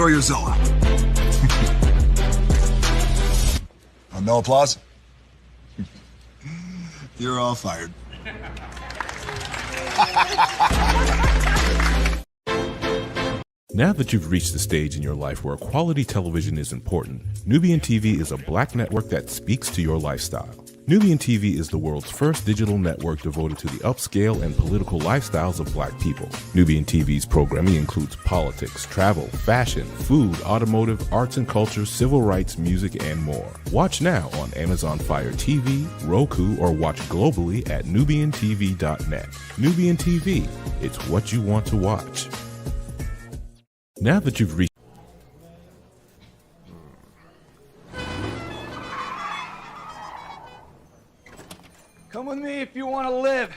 your Zola. Oh, no applause? You're all fired. Now that you've reached the stage in your life where quality television is important, Nubian TV is a black network that speaks to your lifestyle. Nubian TV is the world's first digital network devoted to the upscale and political lifestyles of black people. Nubian TV's programming includes politics, travel, fashion, food, automotive, arts and culture, civil rights, music, and more. Watch now on Amazon Fire TV, Roku, or watch globally at nubiantv.net. Nubian TV, it's what you want to watch. Now that you've reached... Come with me if you want to live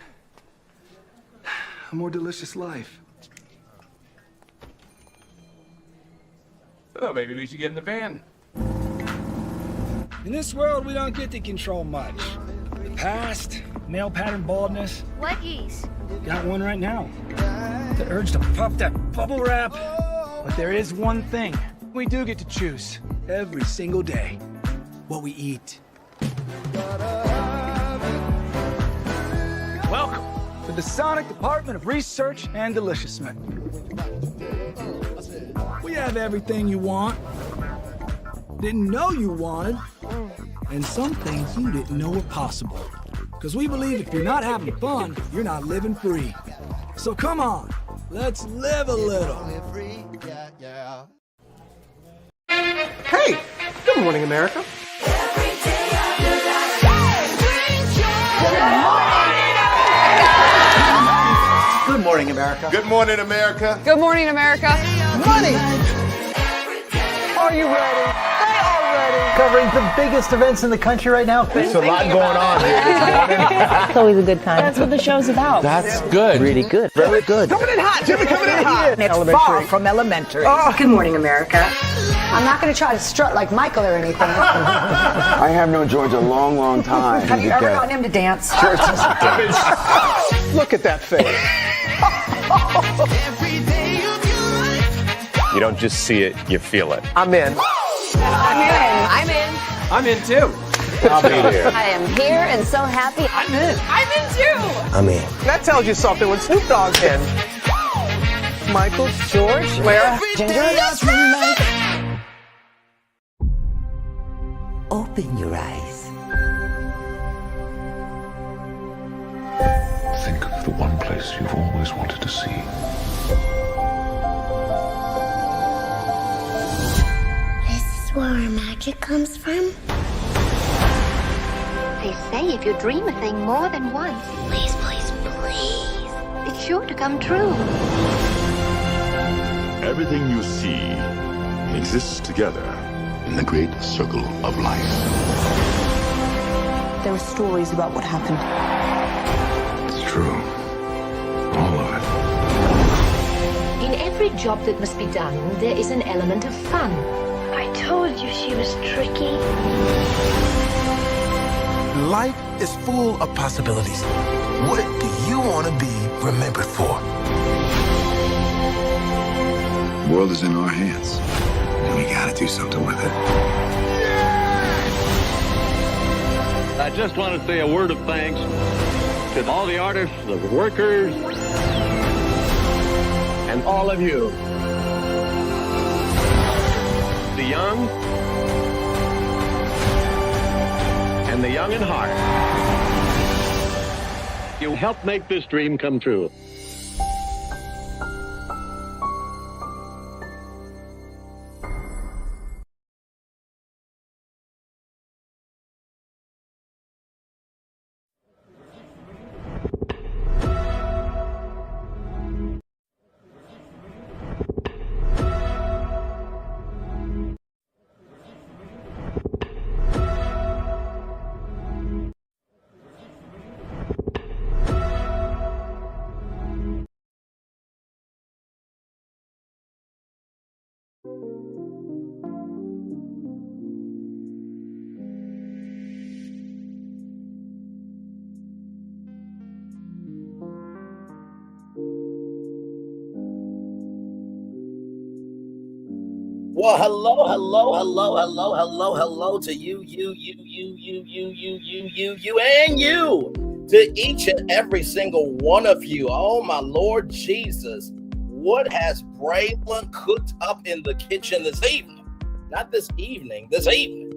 a more delicious life. Oh, maybe we should get in the van. In this world, we don't get to control much. The past, male pattern baldness. What geese? Got one right now. The urge to pop that bubble wrap. But there is one thing we do get to choose every single day. What we eat. Welcome to the Sonic Department of Research and Deliciousment. We have everything you want, didn't know you wanted, and some things you didn't know were possible. Because we believe if you're not having fun, you're not living free. So come on, let's live a little. Hey, good morning, America. Good morning, America. Good morning, America. Good morning, America. Money! Are you ready? They are ready. Covering the biggest events in the country right now. There's a lot going on here. It's always a good time. That's what the show's about. That's good. Really good. Very good. Coming in hot, Jimmy, coming in hot. It's far from elementary. Oh, good morning, America. I'm not going to try to strut like Michael or anything. I have known George a long, long time. Have you ever gotten him to dance? Look at that face. You don't just see it, you feel it. I'm in. I'm in. I'm in too. I'll be here. I am here and so happy. I'm in. I'm in too. I'm in. That tells you something when Snoop Dogg's in. Michael, George, Lara, Ginger. Open your eyes. Think of the one place you've always wanted to see. This is where our magic comes from? They say if you dream a thing more than once, Please, please, please. it's sure to come true. Everything you see exists together in the great circle of life. There were stories about what happened. It's true. All of it. In every job that must be done, there is an element of fun. I told you she was tricky. Life is full of possibilities. What do you want to be remembered for? The world is in our hands, and we gotta do something with it. I just want to say a word of thanks to all the artists, the workers, and all of you. The young and the young in heart. You helped make this dream come true. Well, hello to you, and you, to each and every single one of you. Oh, my Lord Jesus. What has Braylon cooked up in the kitchen this evening? Not this evening, this evening.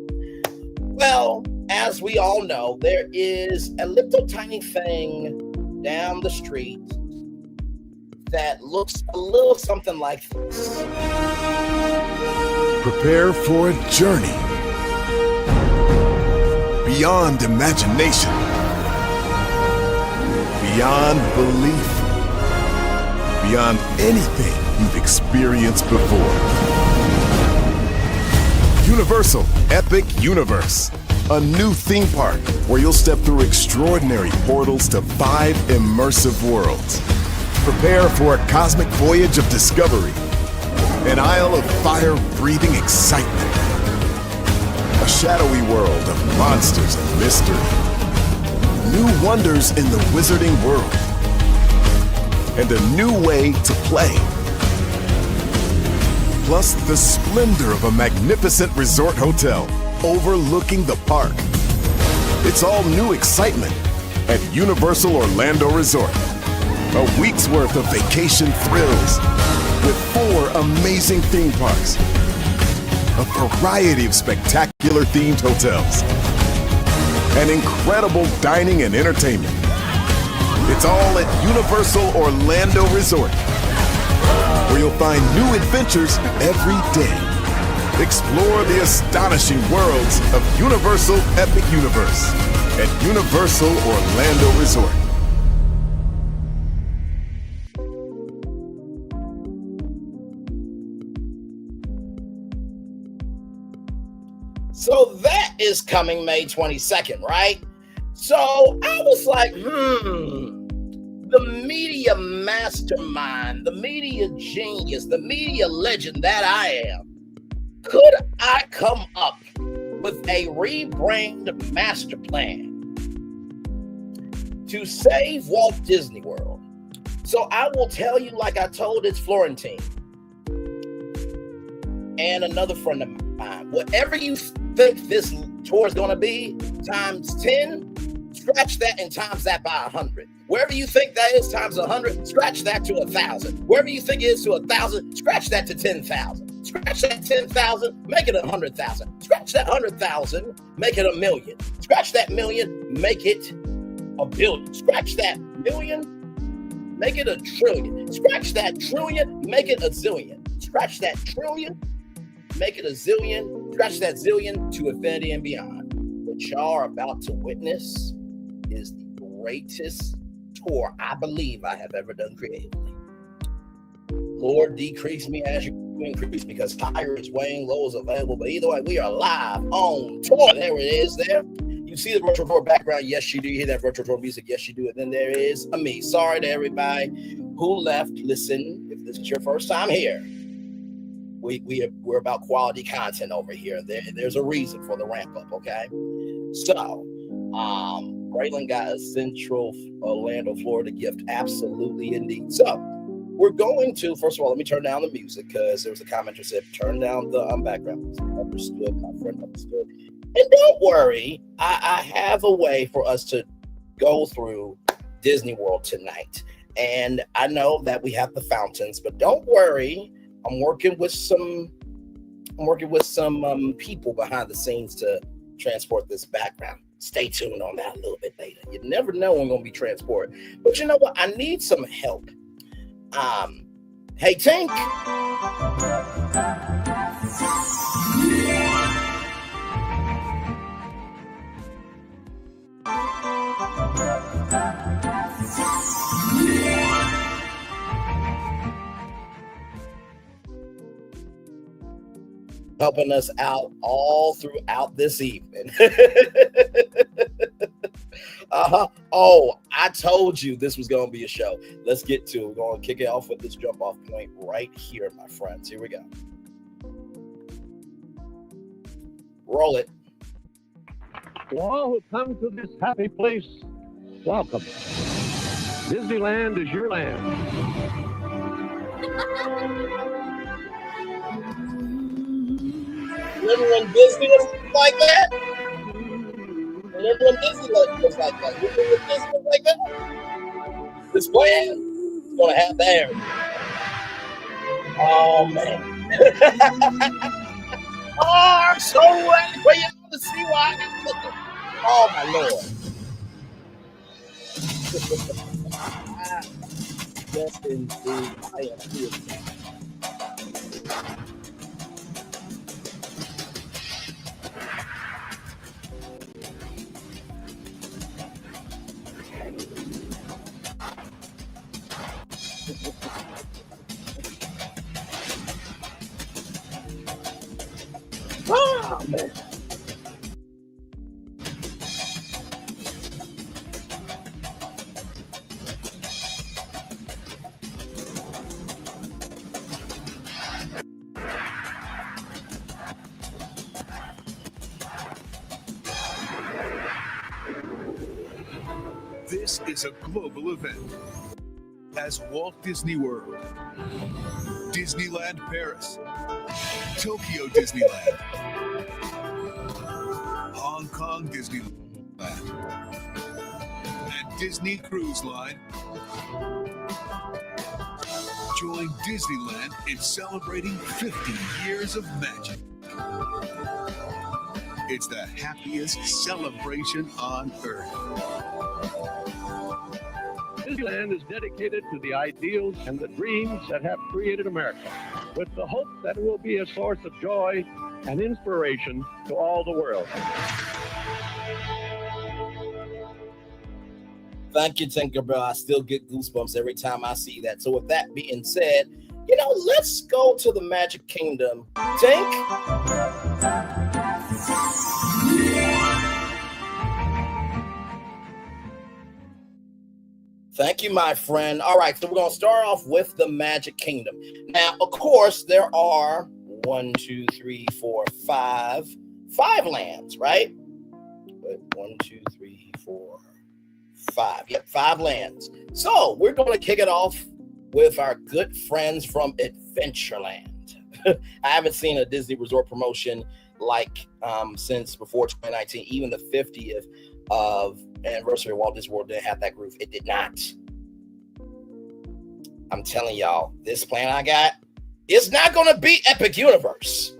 Well, as we all know, there is a little tiny thing down the street that looks a little something like this. Prepare for a journey beyond imagination, beyond belief, beyond anything you've experienced before. Universal Epic Universe, a new theme park where you'll step through extraordinary portals to 5 immersive worlds. Prepare for a cosmic voyage of discovery, an isle of fire-breathing excitement, a shadowy world of monsters and mystery, new wonders in the wizarding world, and a new way to play. Plus the splendor of a magnificent resort hotel overlooking the park. It's all new excitement at Universal Orlando Resort. A week's worth of vacation thrills with 4 amazing theme parks, a variety of spectacular themed hotels, and incredible dining and entertainment. It's all at Universal Orlando Resort, where you'll find new adventures every day. Explore the astonishing worlds of Universal Epic Universe at Universal Orlando Resort. So that is coming May 22nd, right? So I was like, the media mastermind, the media genius, the media legend that I am, could I come up with a rebrand master plan to save Walt Disney World? So I will tell you, like I told it's Florentine and another friend of mine, whatever you think this tour is going to be times 10, scratch that and times that by 100. Wherever you think that is times 100, scratch that to 1,000. Wherever you think it is to 1,000, scratch that to 10,000. Scratch that 10,000, make it 100,000. Scratch that 100,000, make it 1,000,000. Scratch that 1,000,000, make it 1,000,000,000. Scratch that 1,000,000, make it 1,000,000,000,000. Scratch that 1,000,000,000,000, make it 1,000,000,000,000. Scratch that 1,000,000,000,000, make it 1,000,000,000,000. Scratch that 1,000,000,000 to infinity and beyond. What y'all are about to witness is the greatest tour I believe I have ever done creatively. Lord, decrease me as you increase, because higher is weighing, low is available. But either way, we are live on tour. There it is there. You see the virtual tour background. Yes, you do. You hear that virtual tour music. Yes, you do. And then there is a me. Sorry to everybody who left. Listen, if this is your first time here, we're about quality content over here. There's a reason for the ramp up, okay? So, Braylon got a Central Orlando, Florida gift. Absolutely, indeed. So, we're going to, first of all, let me turn down the music, because there was a comment that said, turn down the background music. Understood, my friend, understood. And don't worry, I have a way for us to go through Disney World tonight. And I know that we have the fountains, but don't worry, I'm working with some people behind the scenes to transport this background. Stay tuned on that a little bit later. You never know when I'm going to be transported. But you know what? I need some help. Hey, Tink. Helping us out all throughout this evening. Oh, I told you this was going to be a show. Let's get to it. We're going to kick it off with this jump off point right here, my friends. Here we go. Roll it. To all who come to this happy place, welcome. Disneyland is your land. Remember when Disney was like that? Remember when Disney was like that? Remember when Disney was like that? This plan is going to have that. Oh, man. Oh, I'm so ready for y'all to see why I got cooking. Oh, my Lord. Yes, indeed. I am here. Oh, man. This is a global event. As Walt Disney World, Disneyland Paris, Tokyo Disneyland, Hong Kong Disneyland, and Disney Cruise Line join Disneyland in celebrating 50 years of magic. It's the happiest celebration on Earth. Disneyland is dedicated to the ideals and the dreams that have created America, with the hope that it will be a source of joy and inspiration to all the world. Thank you, Tinkerbell. I still get goosebumps every time I see that. So with that being said, let's go to the Magic Kingdom. Tink? Thank you, my friend. All right, so we're going to start off with the Magic Kingdom. Now, of course, there are 5 lands, right? 1, 2, 3, 4, 5. Yep, 5 lands. So we're going to kick it off with our good friends from Adventureland. I haven't seen a Disney resort promotion since before 2019, even the 50th of anniversary of Walt Disney World didn't have that groove. It did not. I'm telling y'all, this plan I got, it's not going to be Epic Universe,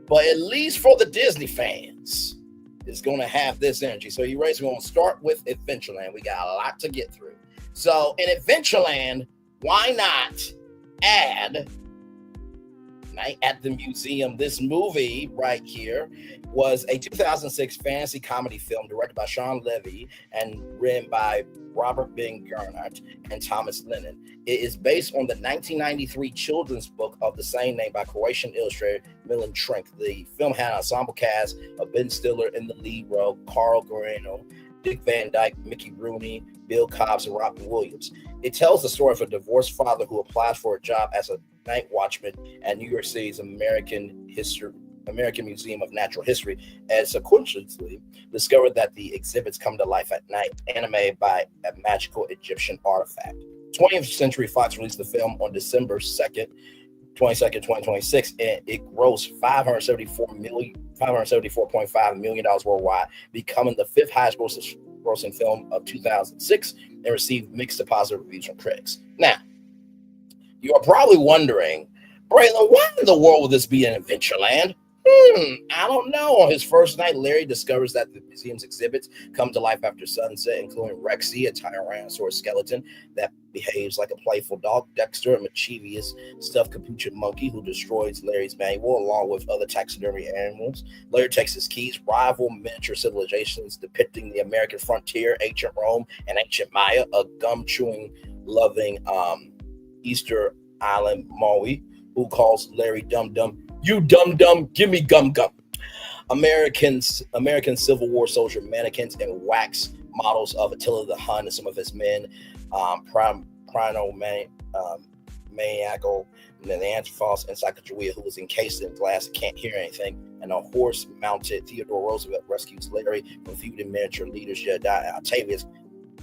but at least for the Disney fans, it's going to have this energy. So you ready? So we're going to start with Adventureland. We got a lot to get through. So in Adventureland, why not add Night at the Museum? This movie right here was a 2006 fantasy comedy film directed by Sean Levy and written by Robert Ben Garnett and Thomas Lennon. It is based on the 1993 children's book of the same name by Croatian illustrator Milan Trink. The film had an ensemble cast of Ben Stiller in the lead role, Carl Guarino, Dick Van Dyke, Mickey Rooney, Bill Cobbs, and Robin Williams. It tells the story of a divorced father who applies for a job as a night watchman at New York City's American Museum of Natural History, and subsequently discovered that the exhibits come to life at night, animated by a magical Egyptian artifact. 20th Century Fox released the film on December 2nd, 2026, and it grossed $574.5 million worldwide, becoming the 5th highest grossing film of 2006, and received mixed to positive reviews from critics. Now, you are probably wondering, Braylon, why in the world would this be in Adventureland? I don't know. On his first night, Larry discovers that the museum's exhibits come to life after sunset, including Rexy, a Tyrannosaurus skeleton that behaves like a playful dog, Dexter, a mischievous stuffed capuchin monkey who destroys Larry's manual, along with other taxidermy animals. Larry takes his keys, rival miniature civilizations depicting the American frontier, ancient Rome, and ancient Maya, a gum-chewing, loving Easter Island Maui, who calls Larry dum-dum. You dum-dum, give me gum-gum. American Civil War soldier mannequins and wax models of Attila the Hun and some of his men, maniacal Neanderthals and Sacagawea, who was encased in glass and can't hear anything, and a horse-mounted Theodore Roosevelt rescues Larry from feuding miniature leaders Jedediah and Octavius,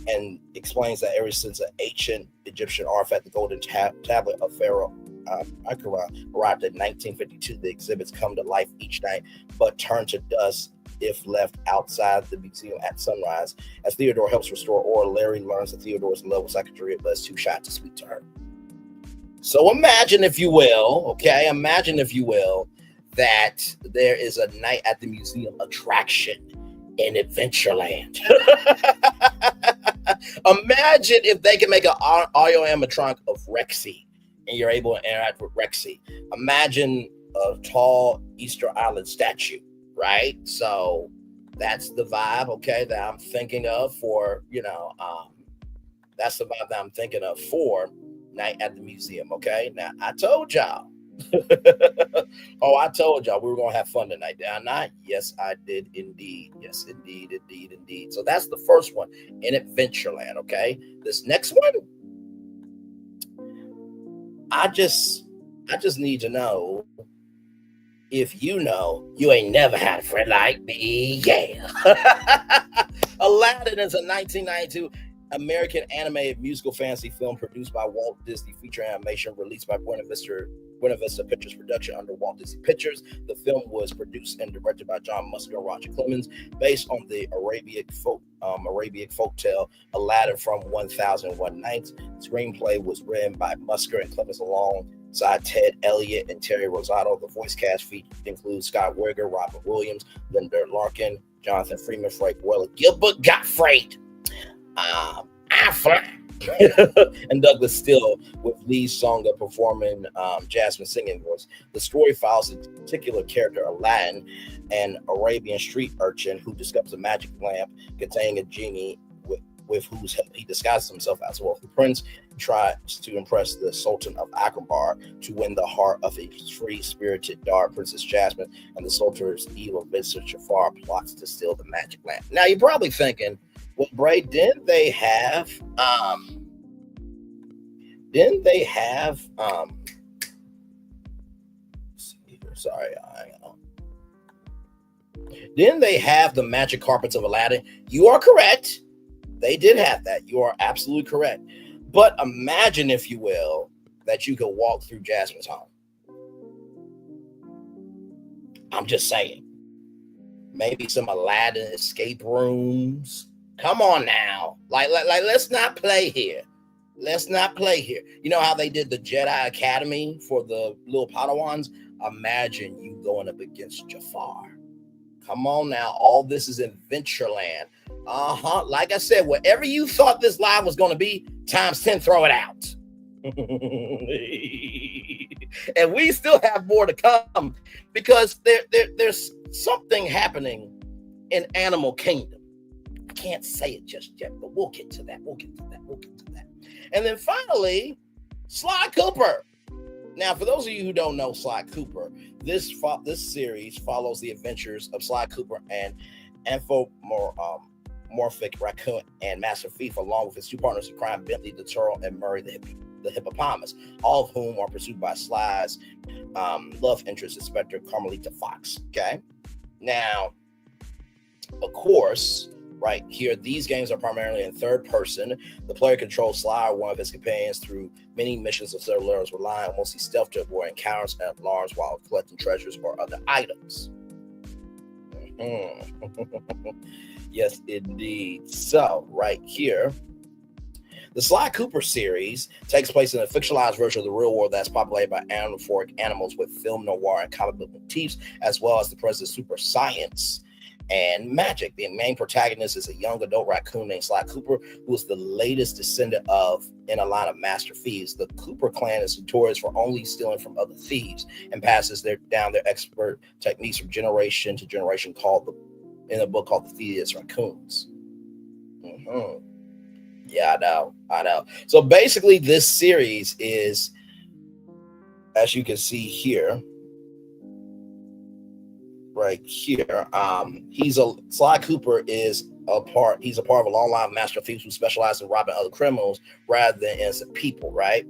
and explains that ever since an ancient Egyptian artifact, the golden tablet of Pharaoh arrived in 1952. The exhibits come to life each night, but turn to dust if left outside the museum at sunrise. As Theodore helps restore order, Larry learns that Theodore's in love with Secretary, but is too shy to speak to her. So imagine, if you will, that there is a night at the museum attraction in Adventureland. Imagine if they can make an audio animatronic of Rexy and you're able to interact with Rexy. Imagine a tall Easter Island statue, right? So that's the vibe, okay, that I'm thinking of for, that's the vibe that I'm thinking of for Night at the Museum, okay? Now, I told y'all. I told y'all we were going to have fun tonight, didn't I? Yes, I did indeed. Yes, indeed. So that's the first one in Adventureland, okay? This next one, I just need to know if you ain't never had a friend like me. Yeah. Aladdin is a 1992 American animated musical fantasy film produced by Walt Disney Feature Animation, released by Buena Vista Pictures production under Walt Disney Pictures. The film was produced and directed by John Musker and Roger Clemens, based on the Arabic folktale Aladdin from 1001 Nights. The screenplay was written by Musker and Clemens alongside Ted Elliott and Terry Rosato. The voice cast includes Scott Weiger, Robin Williams, Linda Larkin, Jonathan Freeman, Frank Weller, Gilbert Gottfried, and Douglas Steele, with lead singer performing Jasmine's singing voice. The story follows a particular character, Aladdin, an Arabian street urchin who discovers a magic lamp containing a genie with whose help he disguises himself as a wealthy prince. He tries to impress the Sultan of Akbar to win the heart of a free-spirited daughter, Princess Jasmine, and the Sultan's evil visitor Jafar plots to steal the magic lamp. Now, you're probably thinking, well, Bray, didn't they have the magic carpets of Aladdin? You are correct. They did have that. You are absolutely correct. But imagine, if you will, that you could walk through Jasmine's home. I'm just saying. Maybe some Aladdin escape rooms. Come on now. Like let's not play here. Let's not play here. You know how they did the Jedi Academy for the little Padawans? Imagine you going up against Jafar. Come on now. All this is Adventureland. Like I said, whatever you thought this live was going to be, times 10, throw it out. And we still have more to come, because there's something happening in Animal Kingdom. I can't say it just yet, but we'll get to that. And then finally, Sly Cooper. Now, for those of you who don't know Sly Cooper, this series follows the adventures of Sly Cooper and anthropomorphic raccoon and Master Thief, along with his two partners in crime, Bentley the Turtle and Murray the Hippopotamus, all of whom are pursued by Sly's love interest, Inspector Carmelita Fox. Okay? Now, of course, right here, these games are primarily in third person. The player controls Sly or one of his companions through many missions of several layers, relying on mostly stealth to avoid encounters and alarms while collecting treasures or other items. Yes, indeed. So, right here, the Sly Cooper series takes place in a fictionalized version of the real world that's populated by anthropomorphic animals with film noir and comic book motifs, as well as the present super science and magic. The main protagonist is a young adult raccoon named Sly Cooper, who is the latest descendant in a line of master thieves. The Cooper clan is notorious for only stealing from other thieves and passes down their expert techniques from generation to generation, in a book called The Thievius Raccoons. Yeah, I know. So basically, this series is, as you can see here, right here, Sly Cooper is he's a part of a long line of master thieves who specialize in robbing other criminals rather than innocent people, right?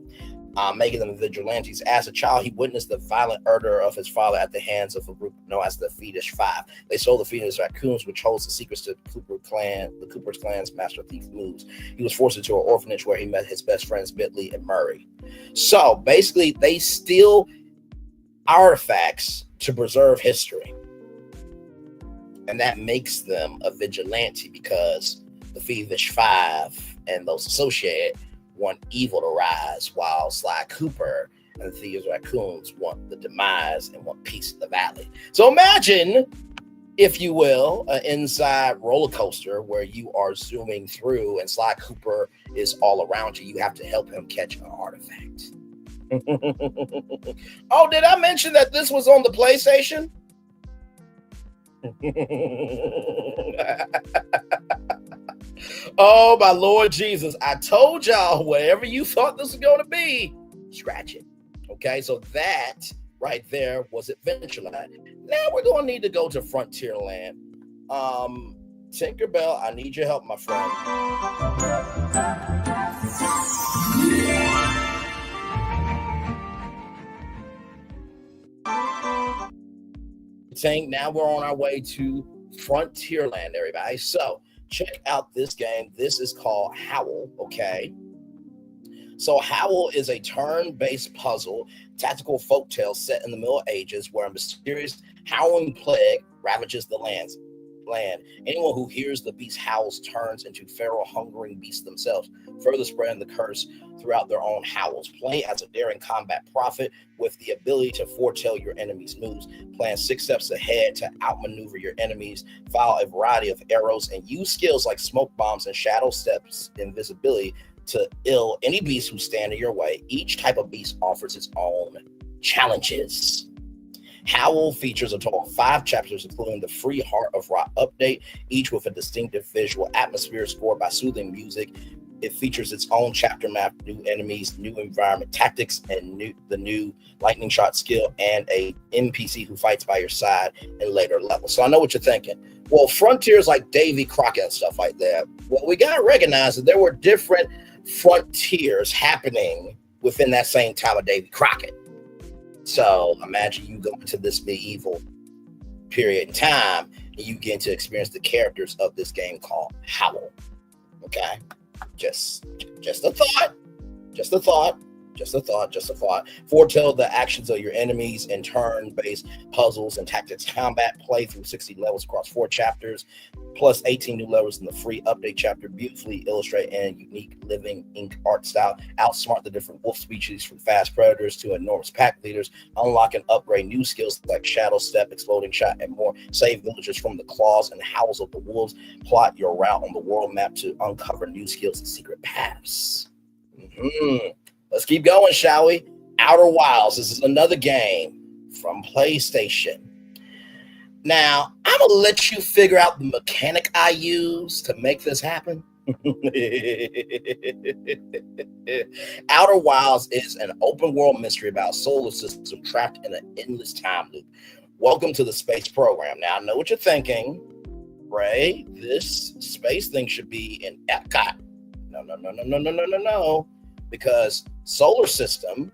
making them vigilantes. As a child, he witnessed the violent murder of his father at the hands of a group known as the Fiendish Five. They stole the Fiendish Raccoons, which holds the secrets to the Cooper's Clan's master thief moves. He was forced into an orphanage where he met his best friends Bentley and Murray. So basically, they steal artifacts to preserve history, and that makes them a vigilante because the Fiendish Five and those associated want evil to rise, while Sly Cooper and the Thieves Raccoons want the demise and want peace in the valley. So imagine, if you will, an inside roller coaster where you are zooming through and Sly Cooper is all around you. You have to help him catch an artifact. Oh, did I mention that this was on the PlayStation? Oh, my Lord Jesus. I told y'all, wherever you thought this was going to be, scratch it. Okay, so that right there was Adventureland. Now we're going to need to go to Frontierland. Tinkerbell, I need your help, my friend. Tank, now we're on our way to Frontierland, everybody. So check out this game. This is called Howl, okay? So Howl is a turn-based puzzle, tactical folktale set in the Middle Ages where a mysterious howling plague ravages the land. Anyone who hears the beast's howls turns into feral, hungering beasts themselves, further spreading the curse throughout their own howls. Play as a daring combat prophet with the ability to foretell your enemy's moves, plan 6 steps ahead to outmaneuver your enemies, file a variety of arrows, and use skills like smoke bombs and shadow steps, invisibility, to ill any beast who stand in your way. Each type of beast offers its own challenges. Howl features a total of 5 chapters, including the free Heart of Rock update, each with a distinctive visual atmosphere scored by soothing music. It features its own chapter map, new enemies, new environment tactics, and the new lightning shot skill, and a NPC who fights by your side in later levels. So I know what you're thinking. Well, Frontiers like Davy Crockett and stuff like that. Well, we got to recognize that there were different frontiers happening within that same time of Davy Crockett. So imagine you go into this medieval period in time and you get to experience the characters of this game called Howl. Okay, just a thought, just a thought. Foretell the actions of your enemies in turn-based puzzles and tactics combat. Play through 60 levels across 4 chapters, plus 18 new levels in the free update chapter. Beautifully illustrated and unique living ink art style. Outsmart the different wolf species from fast predators to enormous pack leaders. Unlock and upgrade new skills like shadow step, exploding shot, and more. Save villagers from the claws and howls of the wolves. Plot your route on the world map to uncover new skills and secret paths. Let's keep going, shall we? Outer Wilds. This is another game from PlayStation. Now, I'm going to let you figure out the mechanic I use to make this happen. Outer Wilds is an open world mystery about a solar system trapped in an endless time loop. Welcome to the space program. Now, I know what you're thinking, Ray. This space thing should be in Epcot. No. Because solar system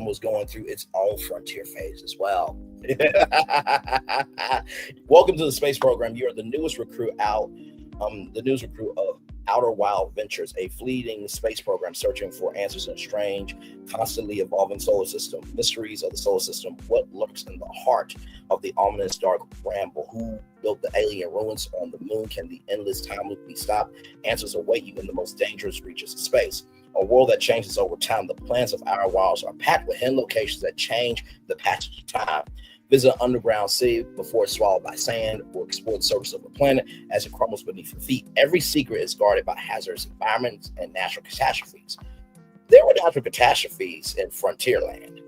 was going through its own frontier phase as well. Welcome to the space program. You are the newest recruit of Outer Wild Ventures, a fleeting space program searching for answers in a strange, constantly evolving solar system. Mysteries of the solar system. What lurks in the heart of the ominous dark ramble? Who built the alien ruins on the moon? Can the endless time loop be stopped? Answers await you in the most dangerous reaches of space. A world that changes over time. The plans of Outer Wilds are packed with hidden locations that change the passage of time. Visit an underground city before it's swallowed by sand, or explore the surface of the planet as it crumbles beneath your feet. Every secret is guarded by hazardous environments and natural catastrophes. There were natural catastrophes in Frontierland.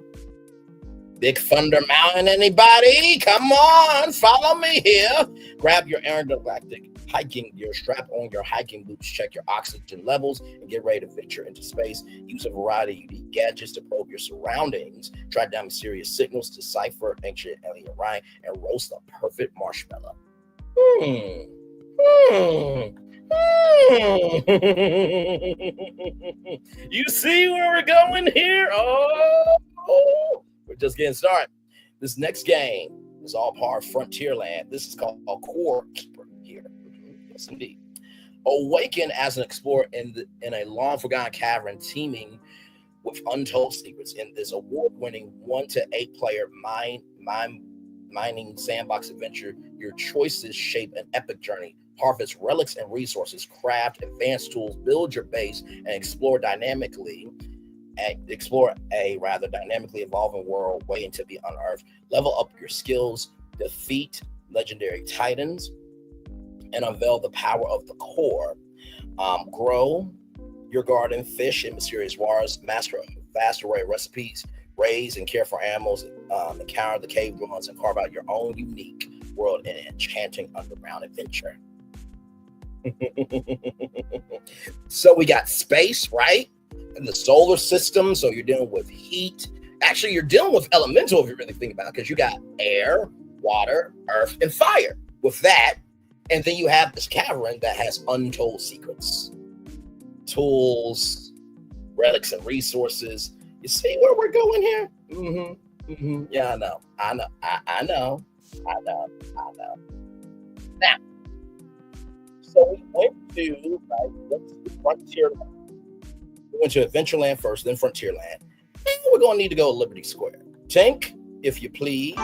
Big Thunder Mountain, anybody? Come on, follow me here. Grab your intergalactic hiking gear, strap on your hiking boots, check your oxygen levels, and get ready to venture into space. Use a variety of unique gadgets to probe your surroundings, track down mysterious signals, decipher ancient alien writing, and roast a perfect marshmallow. You see where we're going here? Oh, we're just getting started. This next game is all part of Frontierland. This is called Core Keeper here. Yes, indeed. Awaken as an explorer in a long-forgotten cavern teeming with untold secrets. In this award-winning 1 to 8 player mining sandbox adventure, your choices shape an epic journey. Harvest relics and resources, craft advanced tools, build your base, and explore a dynamically evolving world waiting to be unearthed. Level up your skills, defeat legendary titans, and unveil the power of the core. Grow your garden, fish in mysterious waters, master a vast array of recipes, raise and care for animals, encounter the cave ruins, and carve out your own unique world in an enchanting underground adventure. So we got space, right? And the solar system. So you're dealing with heat. Actually, you're dealing with elemental if you really think about it, because you got air, water, earth, and fire with that. And then you have this cavern that has untold secrets, tools, relics, and resources. You see where we're going here? Yeah, I know. Now, so we went to Frontierland. We went to Adventureland first, then Frontierland. And we're going to need to go to Liberty Square. Tink, if you please.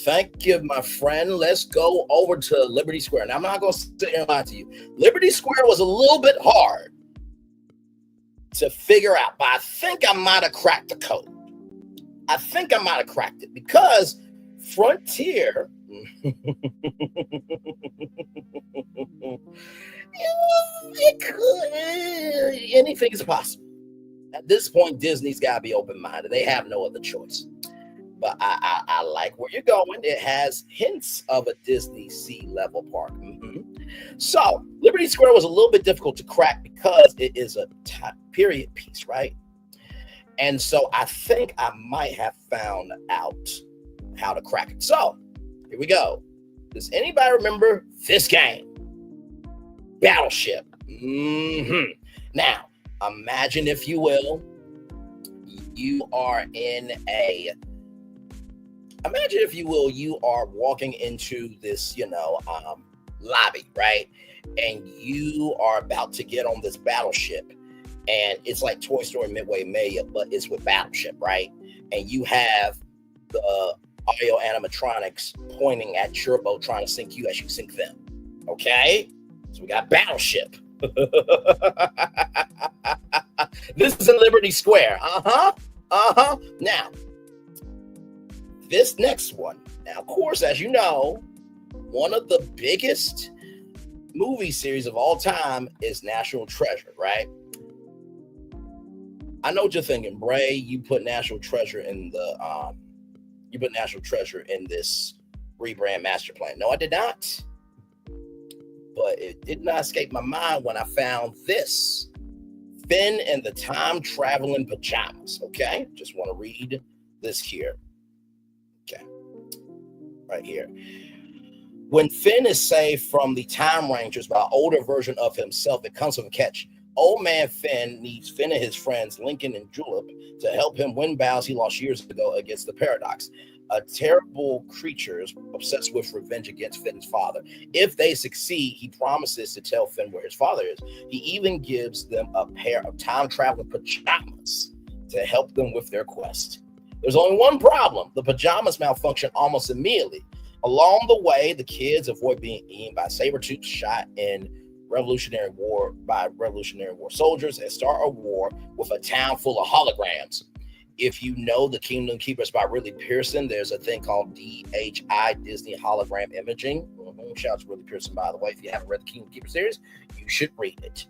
Thank you, my friend. Let's go over to Liberty Square. Now, I'm not going to sit here and lie to you. Liberty Square was a little bit hard to figure out, but I think I might have cracked the code. I think I might have cracked it because Frontier, anything is possible. At this point, Disney's got to be open-minded. They have no other choice. But I like where you're going. It has hints of a Disney Sea level park. So Liberty Square was a little bit difficult to crack because it is a period piece, right? And so I think I might have found out how to crack it. So here we go. Does anybody remember this game? Battleship. Now, imagine, if you will, you are walking into this, lobby, right? And you are about to get on this battleship. And it's like Toy Story Midway Mania, but it's with Battleship, right? And you have the audio animatronics pointing at your boat, trying to sink you as you sink them. Okay? So we got Battleship. This is in Liberty Square. Now, this next one. Now, of course, as you know, one of the biggest movie series of all time is National Treasure, right? I know what you're thinking, Bray. You put National Treasure in this Rebrand master plan. No, I did not. But it did not escape my mind when I found this. Finn and the Time Traveling Pajamas. Okay, just want to read this here. Okay, right here. When Finn is saved from the Time Rangers by an older version of himself, it comes with a catch. Old man Finn needs Finn and his friends, Lincoln and Julep, to help him win battles he lost years ago against the Paradox, a terrible creature obsessed with revenge against Finn's father. If they succeed, he promises to tell Finn where his father is. He even gives them a pair of time-traveling pajamas to help them with their quest. There's only one problem. The pajamas malfunction almost immediately. Along the way, the kids avoid being eaten by saber-toothed shot in Revolutionary War soldiers and start a war with a town full of holograms. If you know The Kingdom Keepers by Ridley Pearson, there's a thing called DHI, Disney Hologram Imaging. Shout out to Ridley Pearson, by the way. If you haven't read the Kingdom Keepers series, you should read it.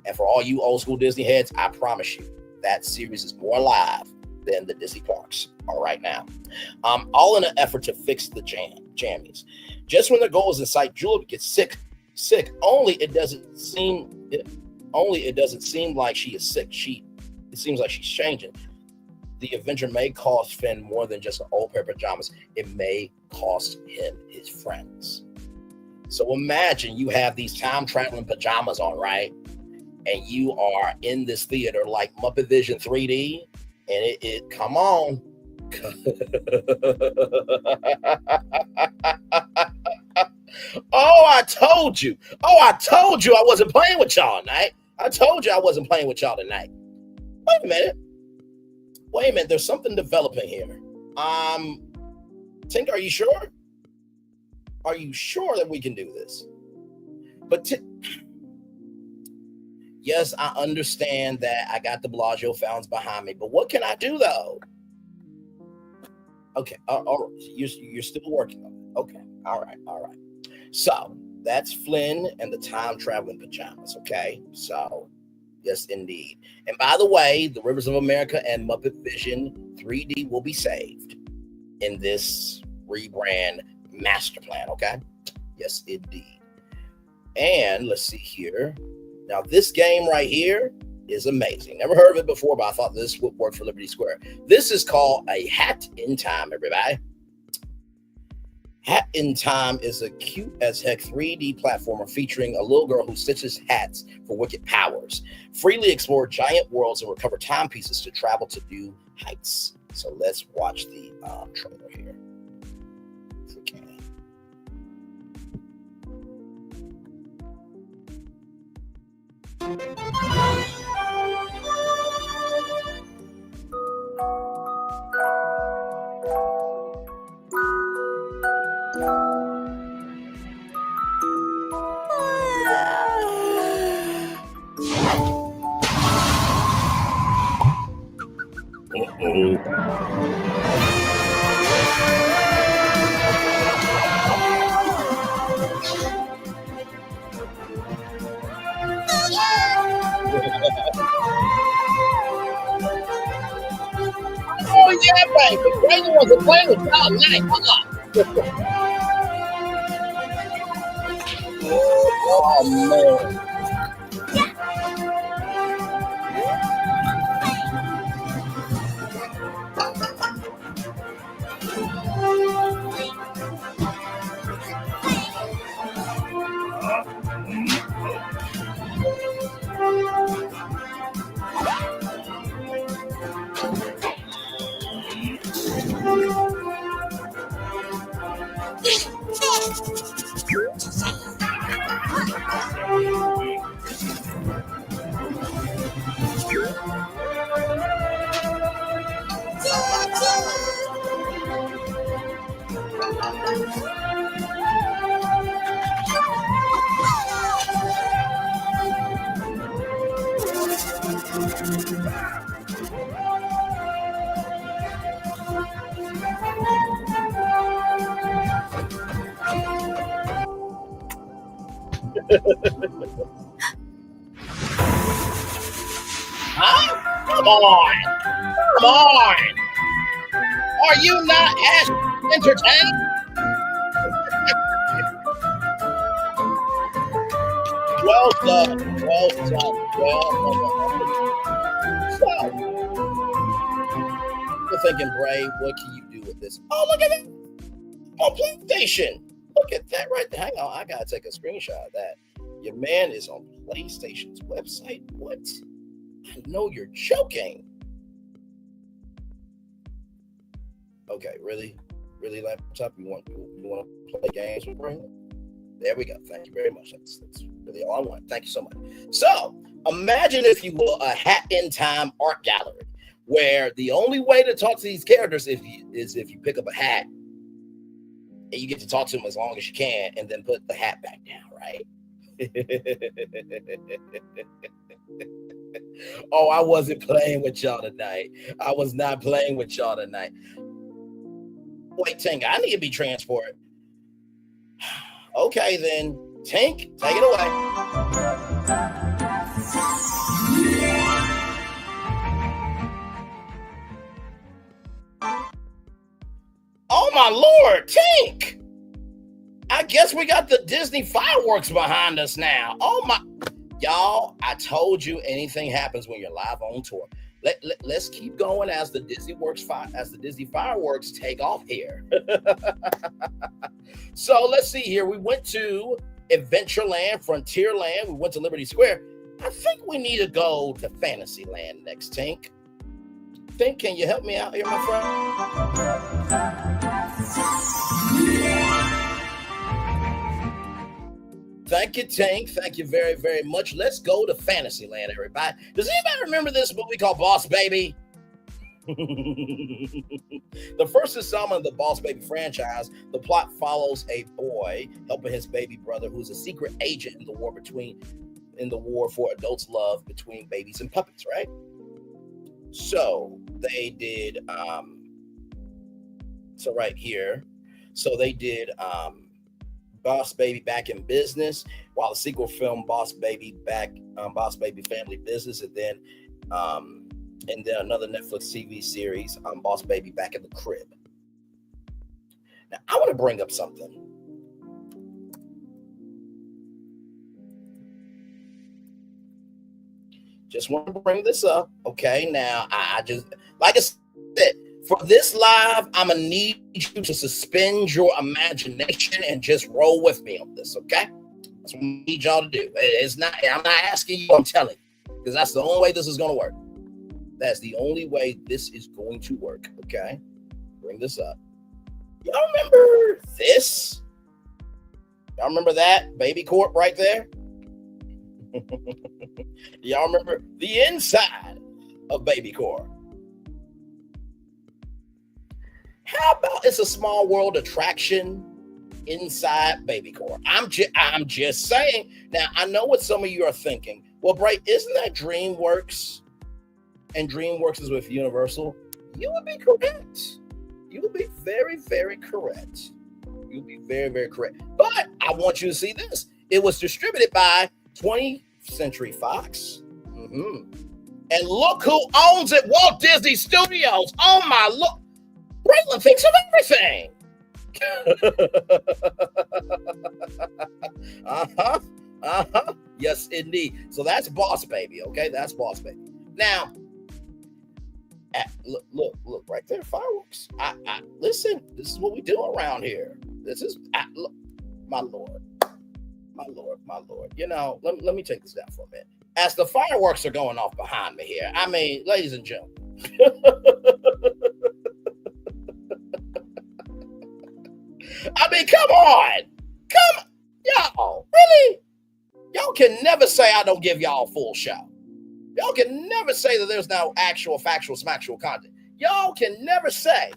And for all you old school Disney heads, I promise you that series is more alive than the Disney parks are right now. All in an effort to fix the jammies. Just when the goal is in sight, Julep gets sick. Only it doesn't seem like she is sick. It seems like she's changing. the adventure may cost Finn more than just an old pair of pajamas. It may cost him his friends. So imagine you have these time-traveling pajamas on, right? And you are in this theater like Muppet Vision 3D, and it come on. Oh, I told you I wasn't playing with y'all tonight. I told you I wasn't playing with y'all tonight. Wait a minute. There's something developing here. Tink, are you sure? Are you sure that we can do this? But yes, I understand that I got the Bellagio fountains behind me, but what can I do though? Okay, all right. You're still working on it. Okay, all right. So that's Flynn and the time traveling pajamas. Okay, so yes, indeed. And by the way, the Rivers of America and Muppet Vision 3D will be saved in this rebrand master plan. Okay, yes, indeed. And let's see here. Now, this game right here is amazing. Never heard of it before, but I thought this would work for Liberty Square. This is called a Hat in Time, everybody. Hat in Time is a cute as heck 3D platformer featuring a little girl who stitches hats for wicked powers. Freely explore giant worlds and recover timepieces to travel to new heights. So let's watch the trailer here. If we can. Oh yeah, baby. Braylon wasn't playing with y'all tonight. Hold on. Oh man. Huh? Come on. Come on. Are you not as entertained? Well done. Well done. Well done. So, you're thinking, Bray, what can you do with this? Oh, look at that. On PlayStation. Look at that right there. Hang on. I got to take a screenshot of that. Your man is on PlayStation's website. What? I know you're joking. Okay, really? Really, laptop? You want to play games with Braylon? There we go. Thank you very much. That's really all I want. Thank you so much. So, imagine, if you will, a Hat in Time art gallery where the only way to talk to these characters is if you pick up a hat and you get to talk to them as long as you can and then put the hat back down, right? Oh, I wasn't playing with y'all tonight. I was not playing with y'all tonight. Wait, Tink, I need to be transported. Okay, then. Tink, take it away. Oh, my Lord, Tink! I guess we got the Disney fireworks behind us now. Oh, my... Y'all, I told you anything happens when you're live on tour. let's keep going as the Disney fireworks take off here. So let's see here. We went to Adventureland, Frontierland. We went to Liberty Square. I think we need to go to Fantasyland next, Tink. Tink, can you help me out here, my friend? Thank you, Tink. Thank you very, very much. Let's go to Fantasyland, everybody. Does anybody remember this movie called Boss Baby? The first installment of the Boss Baby franchise, the plot follows a boy helping his baby brother, who's a secret agent in the war for adults' love between babies and puppets, right? So they did Boss Baby Back in Business, while the sequel film Boss Baby Family Business, and then another Netflix TV series, Boss Baby Back in the Crib. Now, I want to bring up something. Just want to bring this up, okay? Now, I just, like I said, for this live, I'm going to need you to suspend your imagination and just roll with me on this, okay? That's what I need y'all to do. I'm not asking you, I'm telling you, because that's the only way this is going to work. That's the only way this is going to work, okay? Bring this up. Y'all remember this? Y'all remember that Baby Corp right there? Y'all remember the inside of Baby Corp? How about it's a small world attraction inside Baby Corp? I'm just saying. Now, I know what some of you are thinking. Well, Bray, isn't that DreamWorks? And DreamWorks is with Universal. You would be correct. You would be very, very correct. You'll be very, very correct. But I want you to see this. It was distributed by 20th Century Fox. And look who owns it, Walt Disney Studios. Oh my, look. Braylon thinks of everything. Yes, indeed. So that's Boss Baby, okay? That's Boss Baby. Now, look right there, fireworks. Listen, this is what we do around here. This is, look, my Lord. You know, let me take this down for a minute. As the fireworks are going off behind me here, I mean, ladies and gentlemen. I mean, come on. Y'all, really? Y'all can never say I don't give y'all a full show. Y'all can never say that there's no actual, factual, smacktual content. Y'all can never say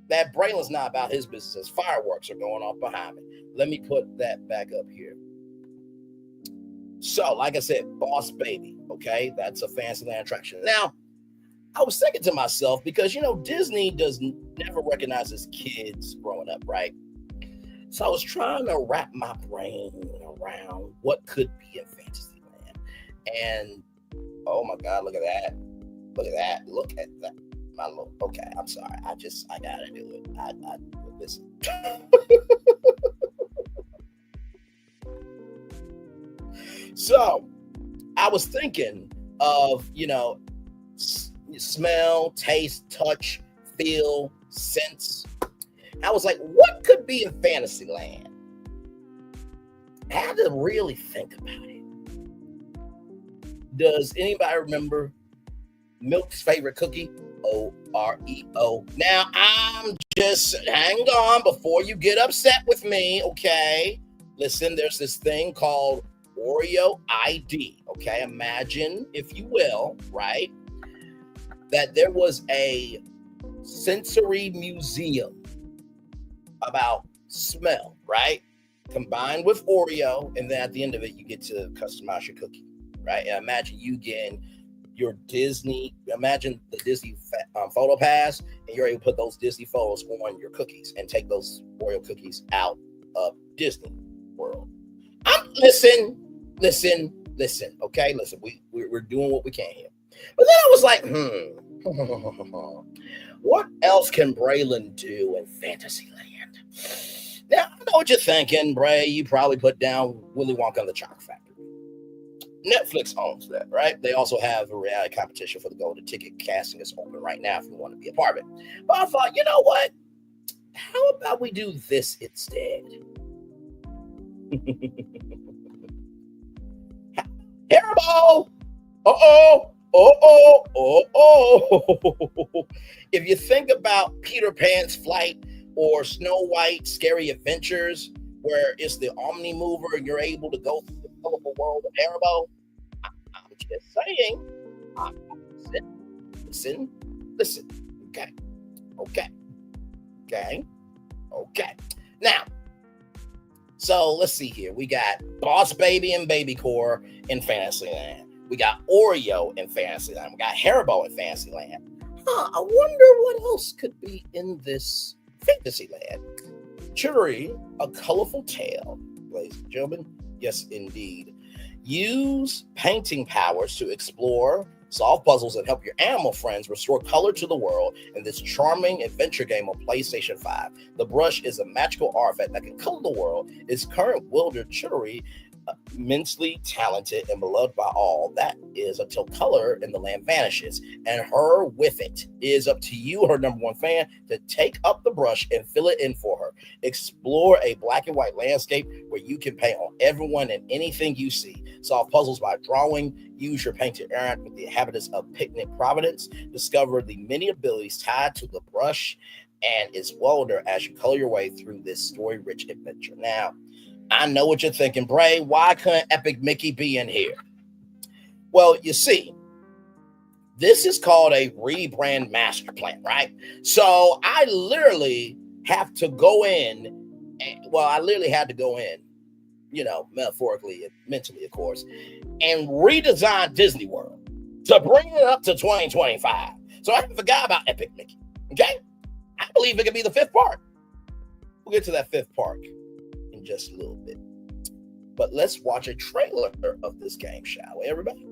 that Braylon's not about his business as fireworks are going off behind me. Let me put that back up here. So, like I said, Boss Baby, okay? That's a Fantasyland attraction. Now, I was thinking to myself, because, you know, Disney never recognizes kids growing up, right? So I was trying to wrap my brain around what could be in Fantasyland. And, oh my God, look at that. Look at that. My Lord. Okay, I'm sorry. I gotta do it. I listen. So I was thinking of, you know, smell, taste, touch, feel, sense. I was like, what could be in Fantasyland? I had to really think about it. Does anybody remember Milk's favorite cookie? Oreo. Now, I'm just, hang on before you get upset with me, okay? Listen, there's this thing called Oreo ID, okay? Imagine, if you will, right, that there was a sensory museum about smell, right? Combined with Oreo, and then at the end of it, you get to customize your cookie, right? And imagine you getting your Disney, imagine the Disney photo pass, and you're able to put those Disney photos on your cookies and take those Oreo cookies out of Disney World. Listen, okay? Listen, we're doing what we can here. But then I was like, what else can Braylon do in Fantasyland? Now, I know what you're thinking, Bray. You probably put down Willy Wonka and the Chocolate Factory. Netflix owns that, right? They also have a reality competition for the golden ticket. Casting is open right now if you want to be a part of it. But I thought, you know what? How about we do this instead? Hairball! If you think about Peter Pan's flight or Snow White Scary Adventures, where it's the Omni Mover and you're able to go through the colorful world of Haribo, I'm just saying. Listen. Okay. Now, so let's see here. We got Boss Baby and Baby Core in Fantasyland. We got Oreo in Fantasyland. We got Haribo in Fantasyland. I wonder what else could be in this Fantasyland. Chittery, A Colorful Tale, ladies and gentlemen. Yes, indeed. Use painting powers to explore, solve puzzles, and help your animal friends restore color to the world in this charming adventure game on PlayStation 5. The brush is a magical artifact that can color the world. Its current wielder, Chittery, immensely talented and beloved by all. That is until color in the land vanishes, and her with it. It is up to you, her number one fan, to take up the brush and fill it in for her. Explore a black and white landscape where you can paint on everyone and anything you see. Solve puzzles by drawing. Use your paint to interact with the inhabitants of Picnic Providence. Discover the many abilities tied to the brush and its welder as you color your way through this story-rich adventure. Now, I know what you're thinking, Bray. Why couldn't Epic Mickey be in here? Well, you see, this is called a rebrand master plan, right? So I literally have to go in, metaphorically and mentally, of course, and redesign Disney World to bring it up to 2025. So I forgot about Epic Mickey, okay? I believe it could be the fifth park. We'll get to that fifth park in just a little bit. But let's watch a trailer of this game, shall we, everybody?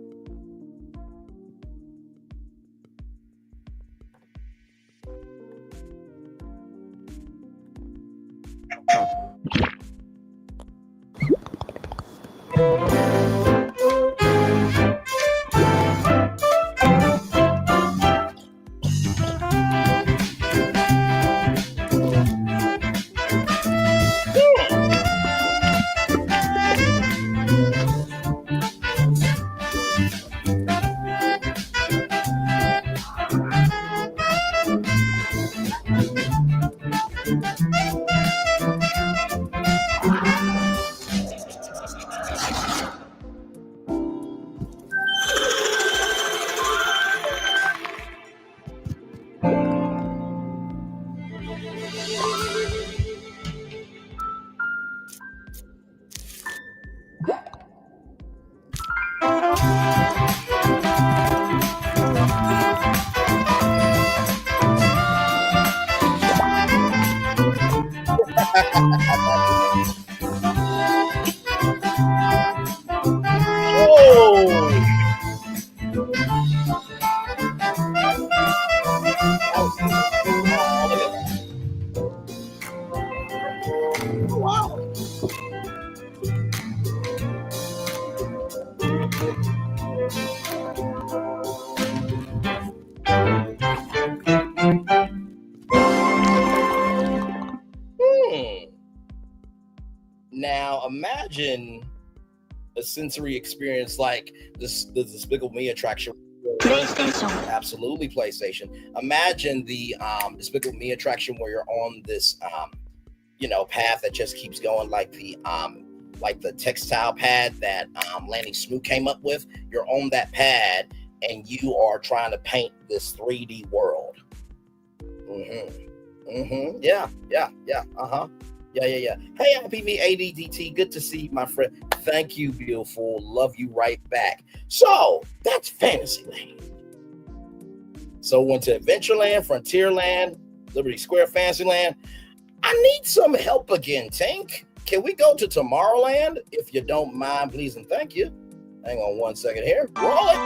Now imagine a sensory experience like the Despicable Me attraction. PlayStation. Absolutely, PlayStation. Imagine the Despicable Me attraction where you're on this path that just keeps going, like the textile pad that Lanny Smoot came up with. You're on that pad and you are trying to paint this 3D world. Yeah. Hey, IPV ADDT, good to see you, my friend. Thank you, beautiful. Love you right back. So that's Fantasyland. So went to Adventureland, Frontierland, Liberty Square, Fantasyland. I need some help again, Tink. Can we go to Tomorrowland? If you don't mind, please and thank you. Hang on one second here. Roll it.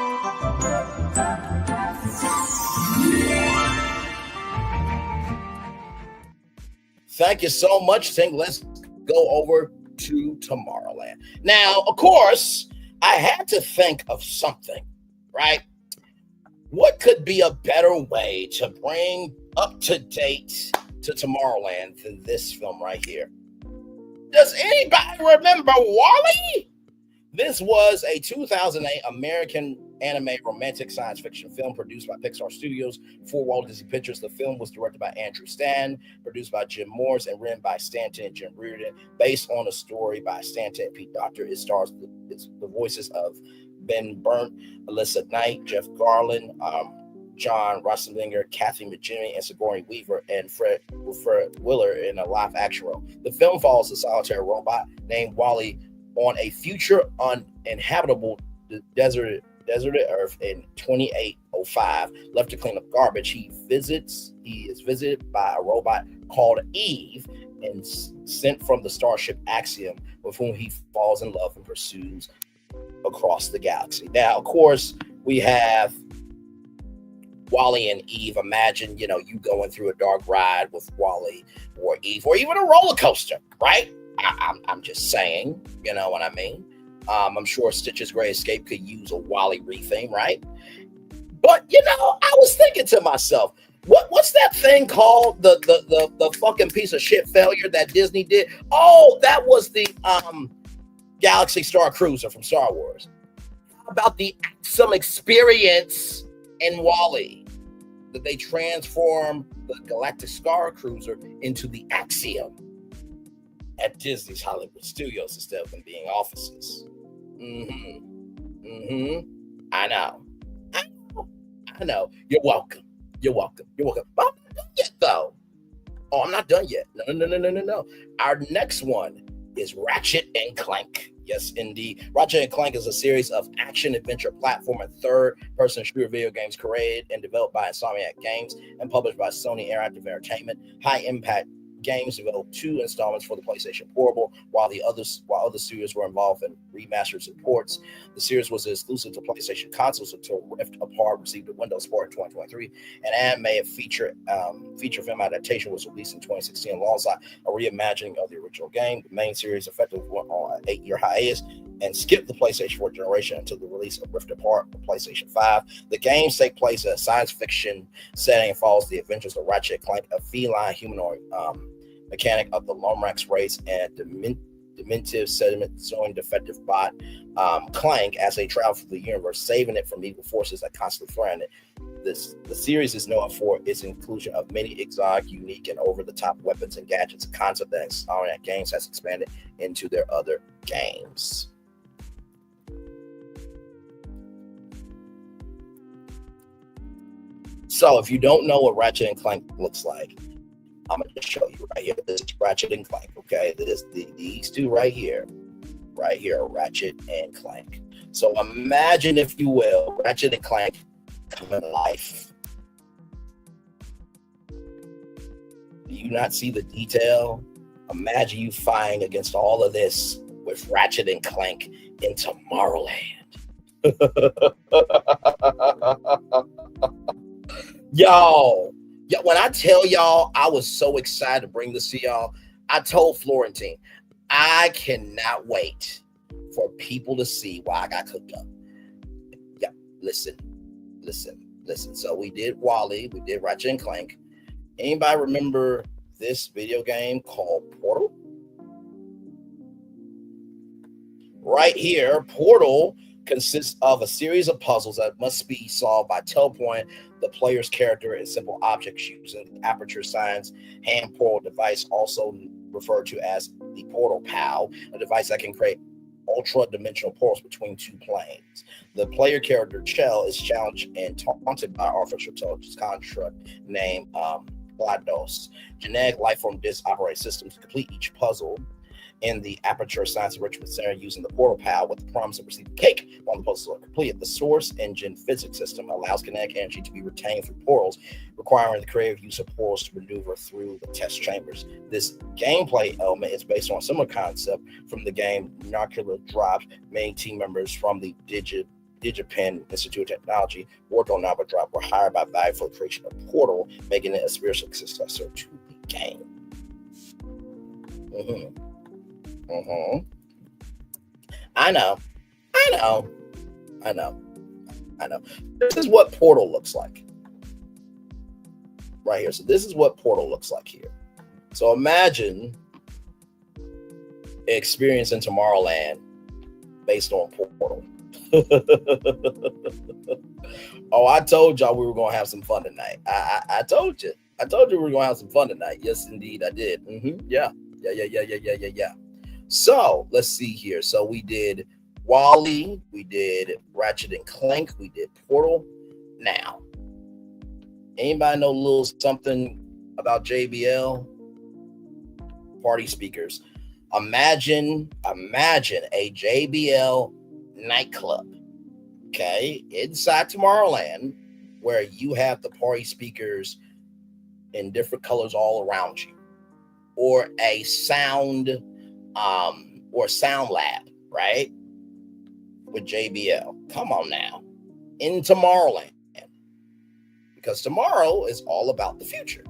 Thank you so much, Tink. Let's go over to Tomorrowland. Now, of course, I had to think of something, right? What could be a better way to bring up to date to Tomorrowland than this film right here? Does anybody remember Wall-E? This was a 2008 American anime romantic science fiction film produced by Pixar Studios for Walt Disney Pictures. The film was directed by Andrew Stanton, produced by Jim Morris, and written by Stanton and Jim Reardon, based on a story by Stanton and Pete Docter. It stars the voices of Ben Burnt, Alyssa Knight, Jeff Garland, John Rosslinger, Kathy McJimmy, and Sigourney Weaver, and Fred Willer in a live action role. The film follows a solitary robot named Wall-E on a future uninhabitable deserted Earth in 2805. Left to clean up garbage, he is visited by a robot called Eve and sent from the starship Axiom, with whom he falls in love and pursues across the galaxy. Now, of course, we have Wall-E and Eve. Imagine, you going through a dark ride with Wall-E or Eve, or even a roller coaster, right? I'm just saying, you know what I mean? I'm sure Stitch's Great Escape could use a Wall-E retheme, right? But, I was thinking to myself, what's that thing called? The fucking piece of shit failure that Disney did? Oh, that was the Galaxy Star Cruiser from Star Wars. How about some experience in Wall-E? That they transform the Galactic Star Cruiser into the Axiom at Disney's Hollywood Studios instead of them being offices. I know. You're welcome. But I'm not done yet, though. Oh, I'm not done yet. No. Our next one is Ratchet and Clank. Yes, indeed. Ratchet and Clank is a series of action-adventure platform and third-person shooter video games created and developed by Insomniac Games and published by Sony Interactive Entertainment. High-impact Games developed 2 installments for the PlayStation Portable, while other studios were involved in remasters and ports. The series was exclusive to PlayStation consoles until Rift Apart received a Windows port in 2023. An animated feature film adaptation was released in 2016 alongside a reimagining of the original game. The main series effectively went on an 8-year hiatus and skipped the PlayStation 4 generation until the release of Rift Apart on PlayStation 5. The games take place in a science fiction setting and follows the adventures of Ratchet and Clank, a feline humanoid mechanic of the Lomax race, and dementive sediment-sowing defective bot Clank as they travel through the universe, saving it from evil forces that constantly threaten it. The series is known for its inclusion of many exotic, unique, and over-the-top weapons and gadgets, a concept that Insomniac Games has expanded into their other games. So if you don't know what Ratchet and Clank looks like, I'm going to show you right here. This is Ratchet and Clank, okay? These two right here, are Ratchet and Clank. So imagine, if you will, Ratchet and Clank come to life. Do you not see the detail? Imagine you fighting against all of this with Ratchet and Clank in Tomorrowland. Yo, when I tell y'all I was so excited to bring this to y'all, I told Florentine, I cannot wait for people to see why I got cooked up. Yeah, listen. So we did Wall-E, we did Ratchet and Clank. Anybody remember this video game called Portal? Right here, Portal consists of a series of puzzles that must be solved by teleporting the player's character and simple objects using the aperture science hand portal device, also referred to as the Portal PAL, a device that can create ultra-dimensional portals between 2 planes. The player character Chell is challenged and taunted by artificial intelligence construct named GLaDOS, genetic lifeform disk operating system, to complete each puzzle in the Aperture Science Enrichment Center using the Portal PAL with the promise of receiving cake while the puzzles are completed. The source engine physics system allows kinetic energy to be retained through portals, requiring the creative use of portals to maneuver through the test chambers. This gameplay element is based on a similar concept from the game Nuclear Drops. Many team members from the DigiPen Institute of Technology worked on Nuclear Drop were hired by Valve for the creation of Portal, making it a spiritual successor to the game. I I know. This is what Portal looks like. Right here. So this is what Portal looks like here. So imagine experiencing Tomorrowland based on Portal. Oh, I told y'all we were going to have some fun tonight. I told you. I told you we were going to have some fun tonight. Yes, indeed, I did. Yeah. So let's see here. So we did Wally, we did Ratchet and Clank, we did Portal. Now, anybody know a little something about JBL? Party speakers. Imagine a JBL nightclub, okay, inside Tomorrowland, where you have the party speakers in different colors all around you, or a sound lab, right? With JBL. Come on now, in Tomorrowland, because tomorrow is all about the future.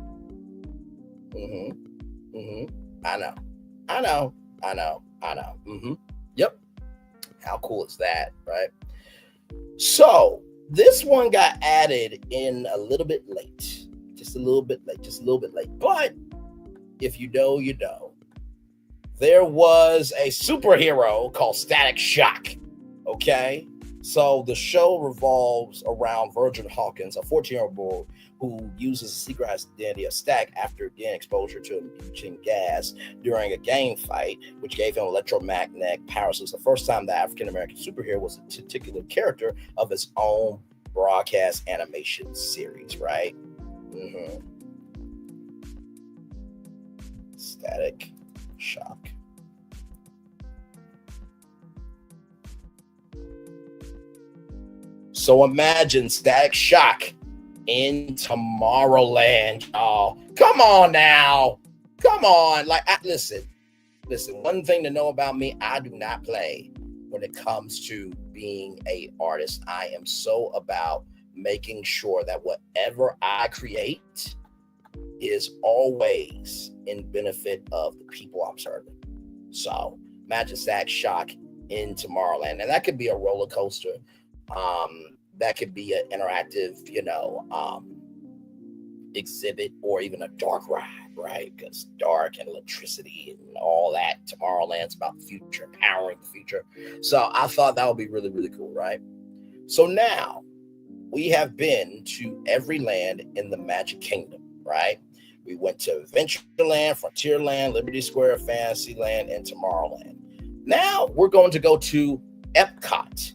I know. Yep. How cool is that, right? So this one got added in a little bit late, just a little bit late. But if you know, you know. There was a superhero called Static Shock. Okay, so the show revolves around Virgin Hawkins, a 14-year-old boy who uses a secret identity of Static after getting exposure to impeaching gas during a game fight, which gave him electromagnetic powers. It was the first time the African-American superhero was a titular character of his own broadcast animation series, right? Static Shock. So imagine Static Shock in Tomorrowland, y'all. Come on now. Come on. Like, listen. One thing to know about me, I do not play when it comes to being an artist. I am so about making sure that whatever I create is always in benefit of the people I'm serving. So imagine Static Shock in Tomorrowland. And that could be a roller coaster. That could be an interactive, exhibit, or even a dark ride, right? Because dark and electricity and all that. Tomorrowland's about the future, empowering the future. So I thought that would be really, really cool, right? So now we have been to every land in the Magic Kingdom, right? We went to Adventureland, Frontierland, Liberty Square, Fantasyland, and Tomorrowland. Now we're going to go to Epcot.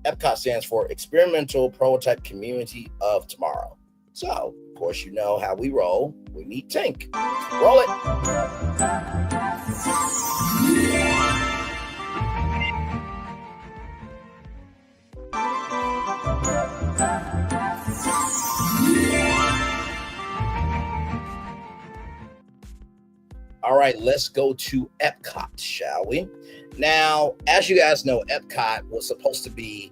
Epcot stands for Experimental Prototype Community of Tomorrow. So, of course, you know how we roll. We meet Tink. Roll it. All right, let's go to Epcot, shall we? Now, as you guys know, Epcot was supposed to be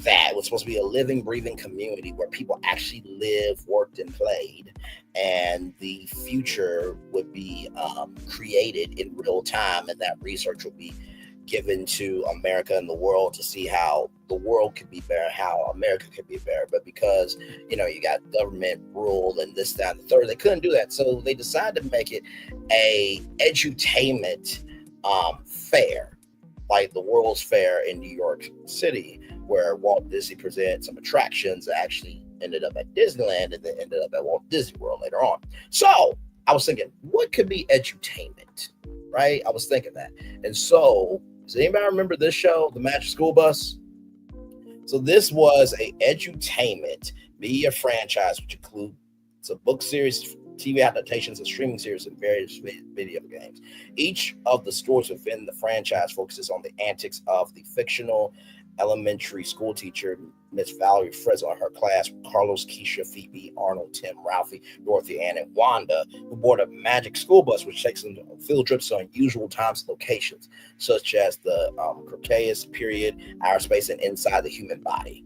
a living, breathing community where people actually lived, worked, and played, and the future would be created in real time, and that research would be given to America and the world to see how the world could be better, how America could be better. But because, you got government rule and this, that, and the third, they couldn't do that. So they decided to make it a edutainment fair, like the World's Fair in New York City, where Walt Disney presented some attractions that actually ended up at Disneyland and then ended up at Walt Disney World later on. So I was thinking, what could be edutainment, right? I was thinking that. And so, does anybody remember this show, The Magic School Bus? So this was a edutainment media franchise, which includes a book series, TV adaptations, and streaming series, and various video games. Each of the stories within the franchise focuses on the antics of the fictional elementary school teacher, Miss Valerie Fresno, and her class, Carlos, Keisha, Phoebe, Arnold, Tim, Ralphie, Dorothy, Ann, and Wanda, who board a magic school bus, which takes them on field trips to unusual times and locations, such as the Cretaceous period, outer space, and inside the human body.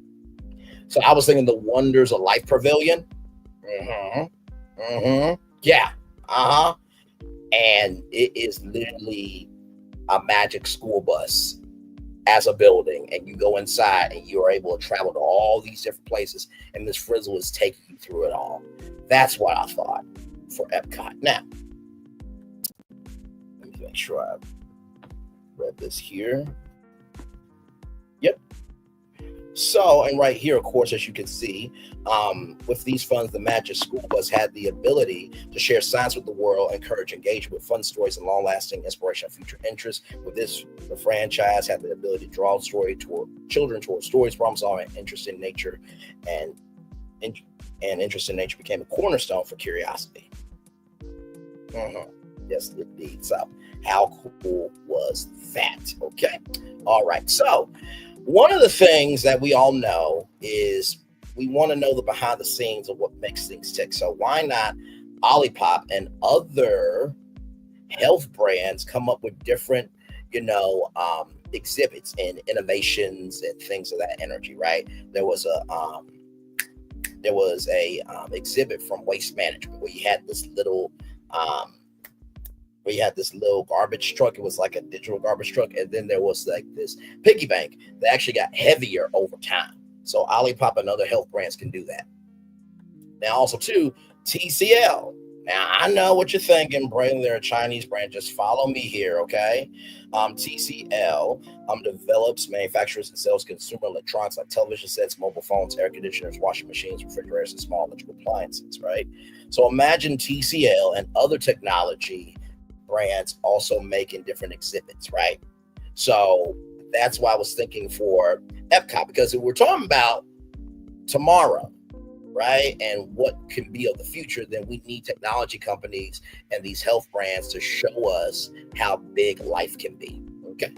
So I was thinking the Wonders of Life Pavilion. Yeah. And it is literally a magic school bus as a building, and you go inside and you are able to travel to all these different places, and Miss Frizzle is taking you through it all. That's what I thought for Epcot. Now, let me make sure I read this here. Yep. So, and right here, of course, as you can see, with these funds, the Magic School Bus had the ability to share science with the world, encourage engagement with fun stories and long-lasting inspiration of future interests. With this, the franchise had the ability to draw children toward stories, problem-solving, interest in nature, and interest in nature became a cornerstone for curiosity. Yes, indeed. So, how cool was that? Okay. All right. So, one of the things that we all know is we want to know the behind the scenes of what makes things tick. So why not Olipop and other health brands come up with different, exhibits and innovations and things of that energy, right? There was a exhibit from Waste Management where you had this little garbage truck. It was like a digital garbage truck. And then there was like this piggy bank that actually got heavier over time. So Olipop and other health brands can do that. Now also too, TCL. Now I know what you're thinking, Braylon, they're a Chinese brand. Just follow me here, okay? TCL develops, manufactures, and sells consumer electronics like television sets, mobile phones, air conditioners, washing machines, refrigerators, and small electrical appliances, right? So imagine TCL and other technology brands also making different exhibits, right? So that's why I was thinking for Epcot, because if we're talking about tomorrow, right, and what can be of the future, then we need technology companies and these health brands to show us how big life can be. Okay.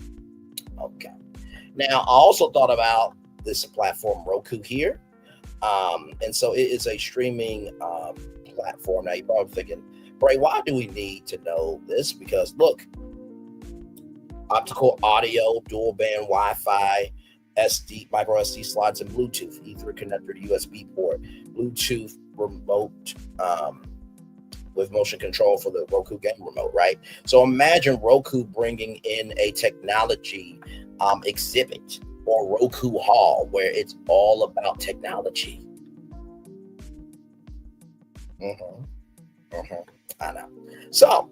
Now, I also thought about this platform Roku here. And so it is a streaming platform. Now, you're probably thinking, Bray, why do we need to know this? Because look, optical audio, dual band Wi-Fi, SD, micro SD slides, and Bluetooth, Ethernet connector to USB port, Bluetooth remote with motion control for the Roku game remote, right? So imagine Roku bringing in a technology exhibit or Roku Hall where it's all about technology. I know. So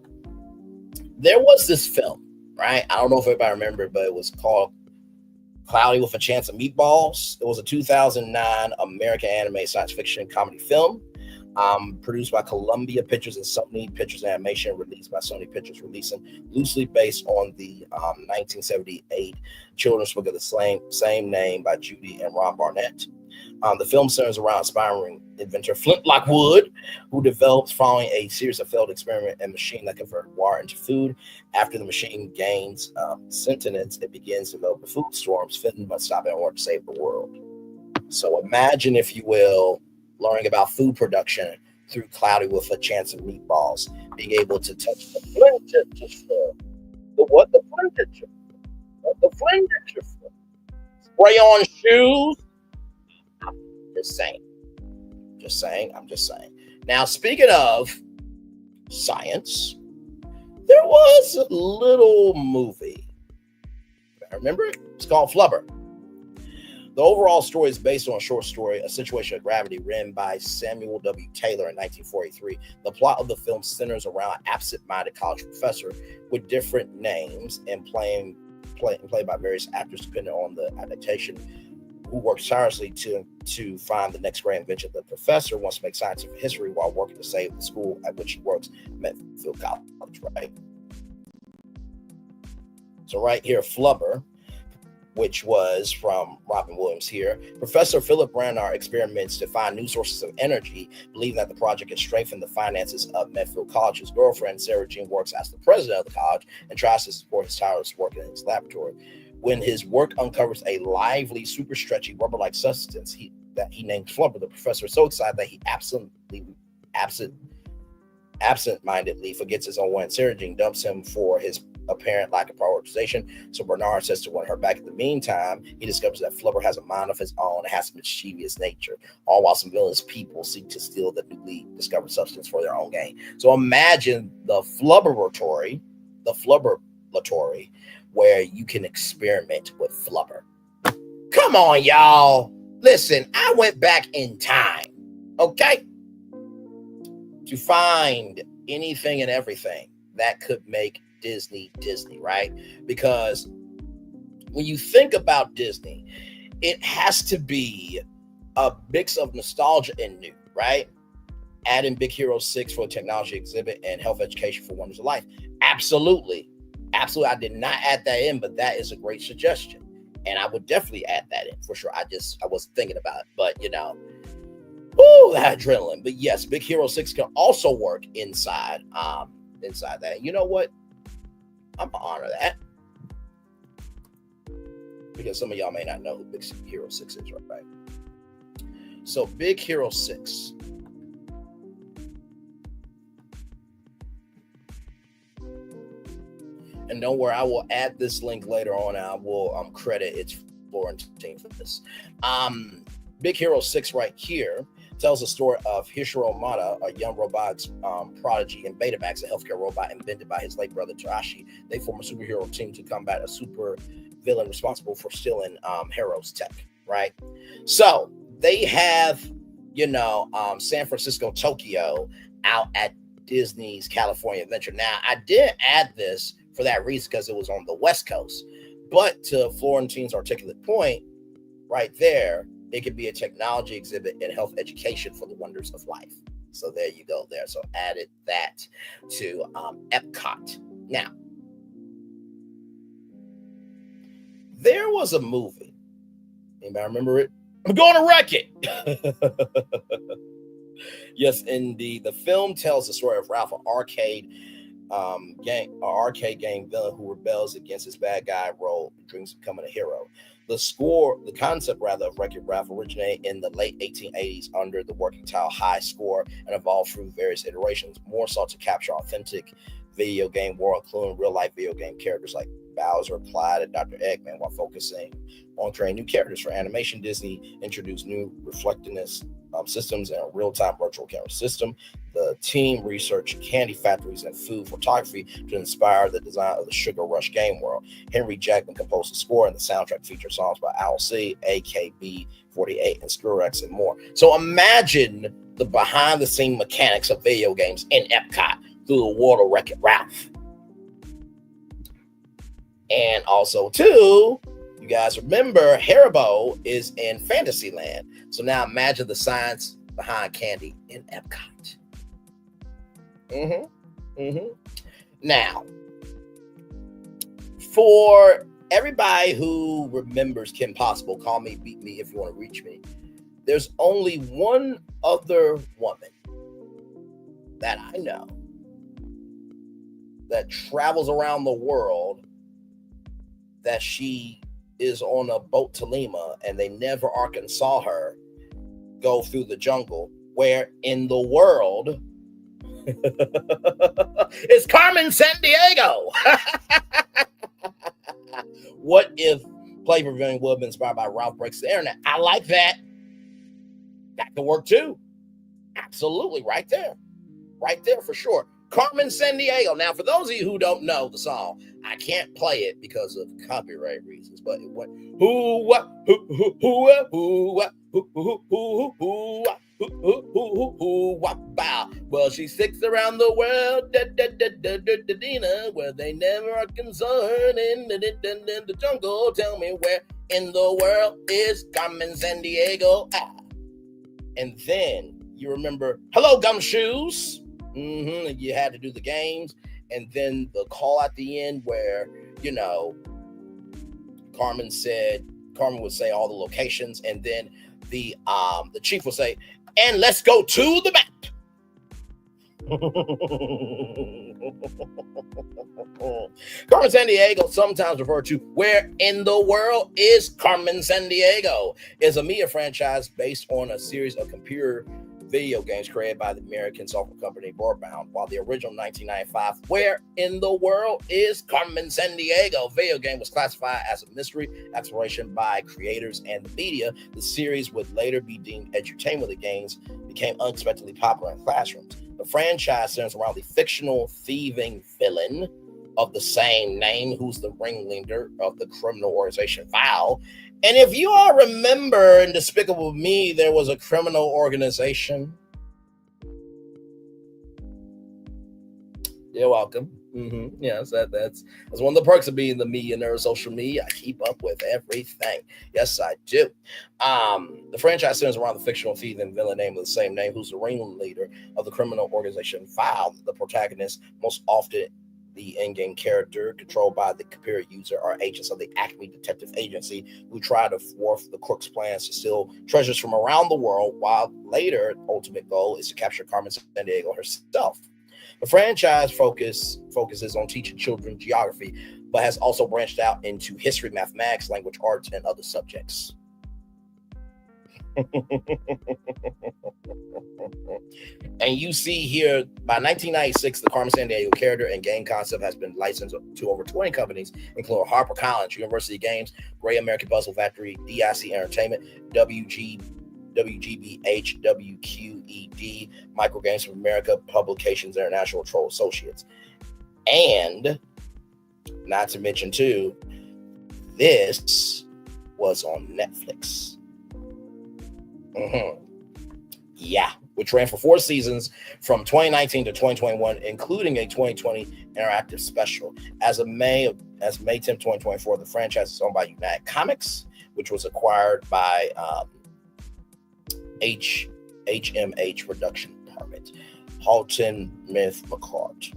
there was this film, right? I don't know if everybody remember, but it was called Cloudy with a Chance of Meatballs. It was a 2009 American anime science fiction comedy film, produced by Columbia Pictures and Sony Pictures Animation, released by Sony Pictures, releasing loosely based on the 1978 children's book of the same name by Judy and Ron Barnett. The film centers around aspiring inventor Flint Lockwood, who develops following a series of failed experiments a machine that converts water into food. After the machine gains sentience, it begins to develop food storms. Flint must stop it in order to save the world. So imagine, if you will, learning about food production through Cloudy with a Chance of Meatballs, being able to touch the flame detector. The flame detector? The flame detector. Spray on shoes. I'm just saying. Now, speaking of science, there was a little movie. I remember it? It's called Flubber. The overall story is based on a short story, A Situation of Gravity, written by Samuel W. Taylor in 1943. The plot of the film centers around an absent-minded college professor with different names and played by various actors depending on the adaptation, who works tirelessly to find the next great invention. The professor wants to make scientific history while working to save the school at which he works, Medfield College, right? So right here, Flubber, which was from Robin Williams here. Professor Philip Branard experiments to find new sources of energy, believing that the project can strengthen the finances of Medfield College. His girlfriend, Sarah Jean, works as the president of the college and tries to support his tireless work in his laboratory. When his work uncovers a lively, super stretchy, rubber-like substance that he named Flubber, the professor is so excited that he absent-mindedly forgets his own wife. Sarah Jean dumps him for his apparent lack of prioritization. So Bernard says to want her back. In the meantime, he discovers that Flubber has a mind of his own and has a mischievous nature, all while some villainous people seek to steal the newly discovered substance for their own gain. So imagine the Flubberatory, where you can experiment with flubber. Come on, y'all. Listen, I went back in time, okay, to find anything and everything that could make Disney, right? Because when you think about Disney, it has to be a mix of nostalgia and new, right? Adding Big Hero 6 for a technology exhibit and health education for Wonders of Life. Absolutely. I did not add that in, but that is a great suggestion. And I would definitely add that in for sure. I wasn't thinking about it, but that adrenaline. But yes, Big Hero 6 can also work inside that. You know what? I'm gonna honor that. Because some of y'all may not know who Big Hero 6 is, right? So Big Hero 6. And don't worry, I will add this link later on. And I will credit its Florentine for this. Big Hero 6 right here tells the story of Hishiro Mata, a young robotics prodigy in Betamax, a healthcare robot invented by his late brother Tarashi. They form a superhero team to combat a super villain responsible for stealing Hero's tech, right? So they have, San Francisco, Tokyo out at Disney's California Adventure. Now, I did add this for that reason because it was on the West Coast. But to Florentine's articulate point, right there, it could be a technology exhibit and health education for the Wonders of Life. So there you go there. So added that to Epcot. Now, there was a movie. Anybody remember it? I'm going to wreck it. Yes, indeed. The film tells the story of Ralph, an arcade game villain who rebels against his bad guy role and dreams of becoming a hero. The concept of Wreck-It Ralph originated in the late 1880s under the working title High Score and evolved through various iterations, more sought to capture authentic video game world, including real-life video game characters like Bowser, Clyde, and Dr. Eggman, while focusing on creating new characters. For animation, Disney introduced new reflectiveness systems and a real-time virtual camera system. The team researched candy factories and food photography to inspire the design of the Sugar Rush game world. Henry Jackman composed the score, and the soundtrack features songs by Owl C, AKB48, and Skrillex, and more. So imagine the behind-the-scenes mechanics of video games in Epcot through the world of Wreck-It Ralph. And also, too, you guys remember Haribo is in Fantasyland. So now imagine the science behind candy in Epcot. Now, for everybody who remembers Kim Possible, call me, beat me if you want to reach me. There's only one other woman that I know that travels around the world that she is on a boat to Lima and they never saw her go through the jungle. Where in the world is Carmen Sandiego? What if Play Pavilion would have been inspired by Ralph Breaks the Internet? I like that. That could work too. Absolutely, right there for sure. Carmen Sandiego. Now, for those of you who don't know the song, I can't play it because of copyright reasons. But it went well, she sticks around the world, where they never are concerned in the jungle. Tell me where in the world is Carmen Sandiego? And then you remember, hello, Gumshoes. You had to do the games, and then the call at the end where Carmen would say all the locations, and then the chief would say, and let's go to the map. Carmen Sandiego, sometimes referred to where in the world is Carmen Sandiego, is a media franchise based on a series of computer video games created by the American software company Rebrand. While the original 1995 Where in the World is Carmen Sandiego video game was classified as a mystery exploration by creators and the media, the series would later be deemed edutainment. The games became unexpectedly popular in classrooms. The franchise centers around the fictional thieving villain of the same name, who's the ringleader of the criminal organization Foul. And if you all remember in Despicable Me, there was a criminal organization. You're welcome. Yes, that's one of the perks of being the media nerd, social media. I keep up with everything. Yes, I do. The franchise centers around the fictional thief and villain name of the same name, who's the ringleader of the criminal organization Foul. The protagonist, most often the in-game character, controlled by the computer user, are agents of the Acme Detective Agency who try to thwart the crook's plans to steal treasures from around the world, while later ultimate goal is to capture Carmen Sandiego herself. The franchise focuses on teaching children geography, but has also branched out into history, mathematics, language arts, and other subjects. And you see here, by 1996, the Carmen Sandiego character and game concept has been licensed to over 20 companies, including HarperCollins, University Games, Great American Puzzle Factory, DIC Entertainment, WGBH, WQED, Microgames of America, Publications International, Troll Associates. And not to mention, too, this was on Netflix. Yeah, which ran for 4 seasons from 2019 to 2021, including a 2020 interactive special. As May 10th, 2024, the franchise is owned by United Comics, which was acquired by HMH Production Department, Halton Myth McCart.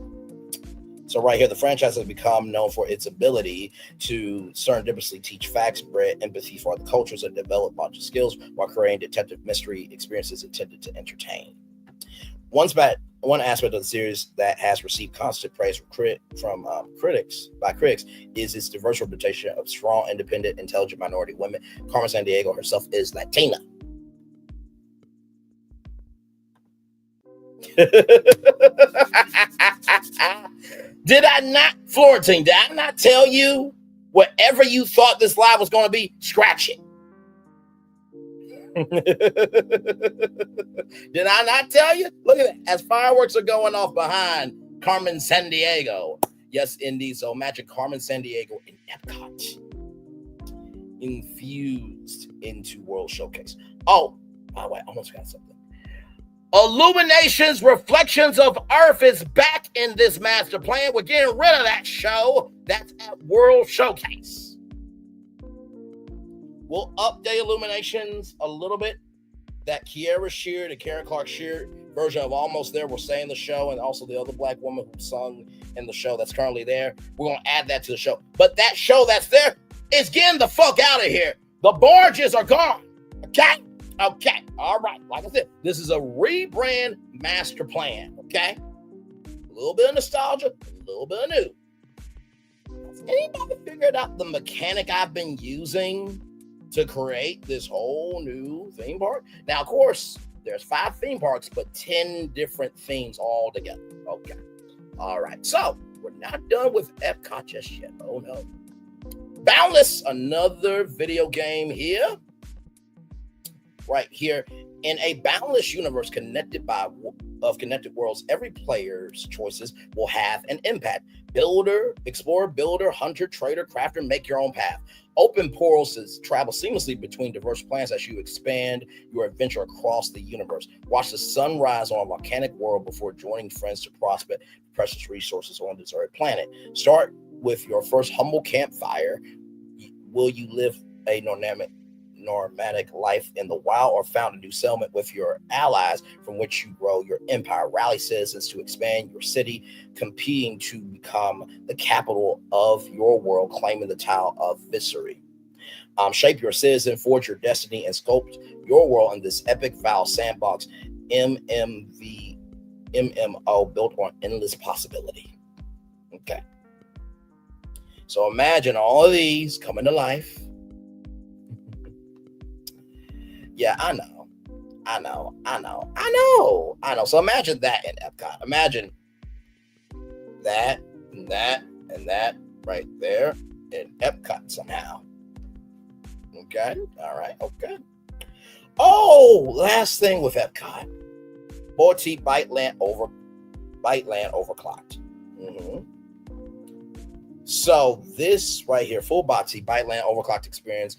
So right here, the franchise has become known for its ability to serendipitously teach facts, spread empathy for the cultures, and develop logic skills while creating detective mystery experiences intended to entertain. One aspect of the series that has received constant praise from critics is its diverse reputation of strong, independent, intelligent minority women. Carmen Sandiego herself is Latina. Did I not, Florentine, did I not tell you whatever you thought this live was going to be, scratch it? Did I not tell you? Look at it. As fireworks are going off behind Carmen Sandiego. Yes, indeed. So imagine Carmen Sandiego in Epcot, infused into World Showcase. Oh, by the way, I almost got something. Illuminations Reflections of Earth is back in this master plan. We're getting rid of that show. That's at World Showcase. We'll update Illuminations a little bit. That Kiara Shear, the Karen Clark Shear version of Almost There will stay in the show, and also the other black woman who sung in the show that's currently there. We're going to add that to the show. But that show that's there is getting the fuck out of here. The barges are gone. Okay? Okay, all right. Like I said, this is a rebrand master plan, okay? A little bit of nostalgia, a little bit of new. Has anybody figured out the mechanic I've been using to create this whole new theme park? Now, of course, there's 5 theme parks, but 10 different themes all together. Okay, all right. So, we're not done with Epcot just yet. Oh, no. Boundless, another video game here. Right here, in a boundless universe connected of connected worlds, every player's choices will have an impact. Builder, explorer, builder, hunter, trader, crafter, make your own path. Open portals to travel seamlessly between diverse planets as you expand your adventure across the universe. Watch the sun rise on a volcanic world before joining friends to prospect precious resources on a deserted planet. Start with your first humble campfire. Will you live a nomadic life in the wild, or found a new settlement with your allies from which you grow your empire? Rally citizens to expand your city, competing to become the capital of your world, claiming the title of Viceroy. Shape your citizen, forge your destiny, and sculpt your world in this epic Foul sandbox MMO built on endless possibility. Okay. So imagine all of these coming to life. Yeah, I know. So imagine that in Epcot. Imagine that and that and that right there in Epcot somehow. Okay. All right. Okay. Oh, last thing with Epcot. Bite Land overclocked. So this right here, full BOTY, Byteland Overclocked Experience,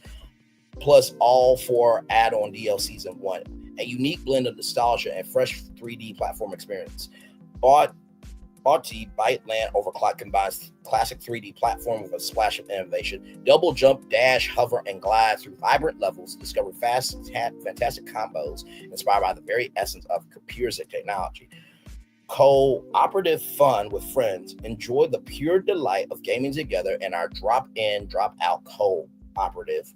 plus all 4 add-on DLCs in one. A unique blend of nostalgia and fresh 3D platform experience. BOTY Byteland Overclock combines classic 3D platform with a splash of innovation. Double jump, dash, hover, and glide through vibrant levels. Discover fantastic combos inspired by the very essence of computers and technology. Cooperative fun with friends. Enjoy the pure delight of gaming together in our drop-in, drop-out cooperative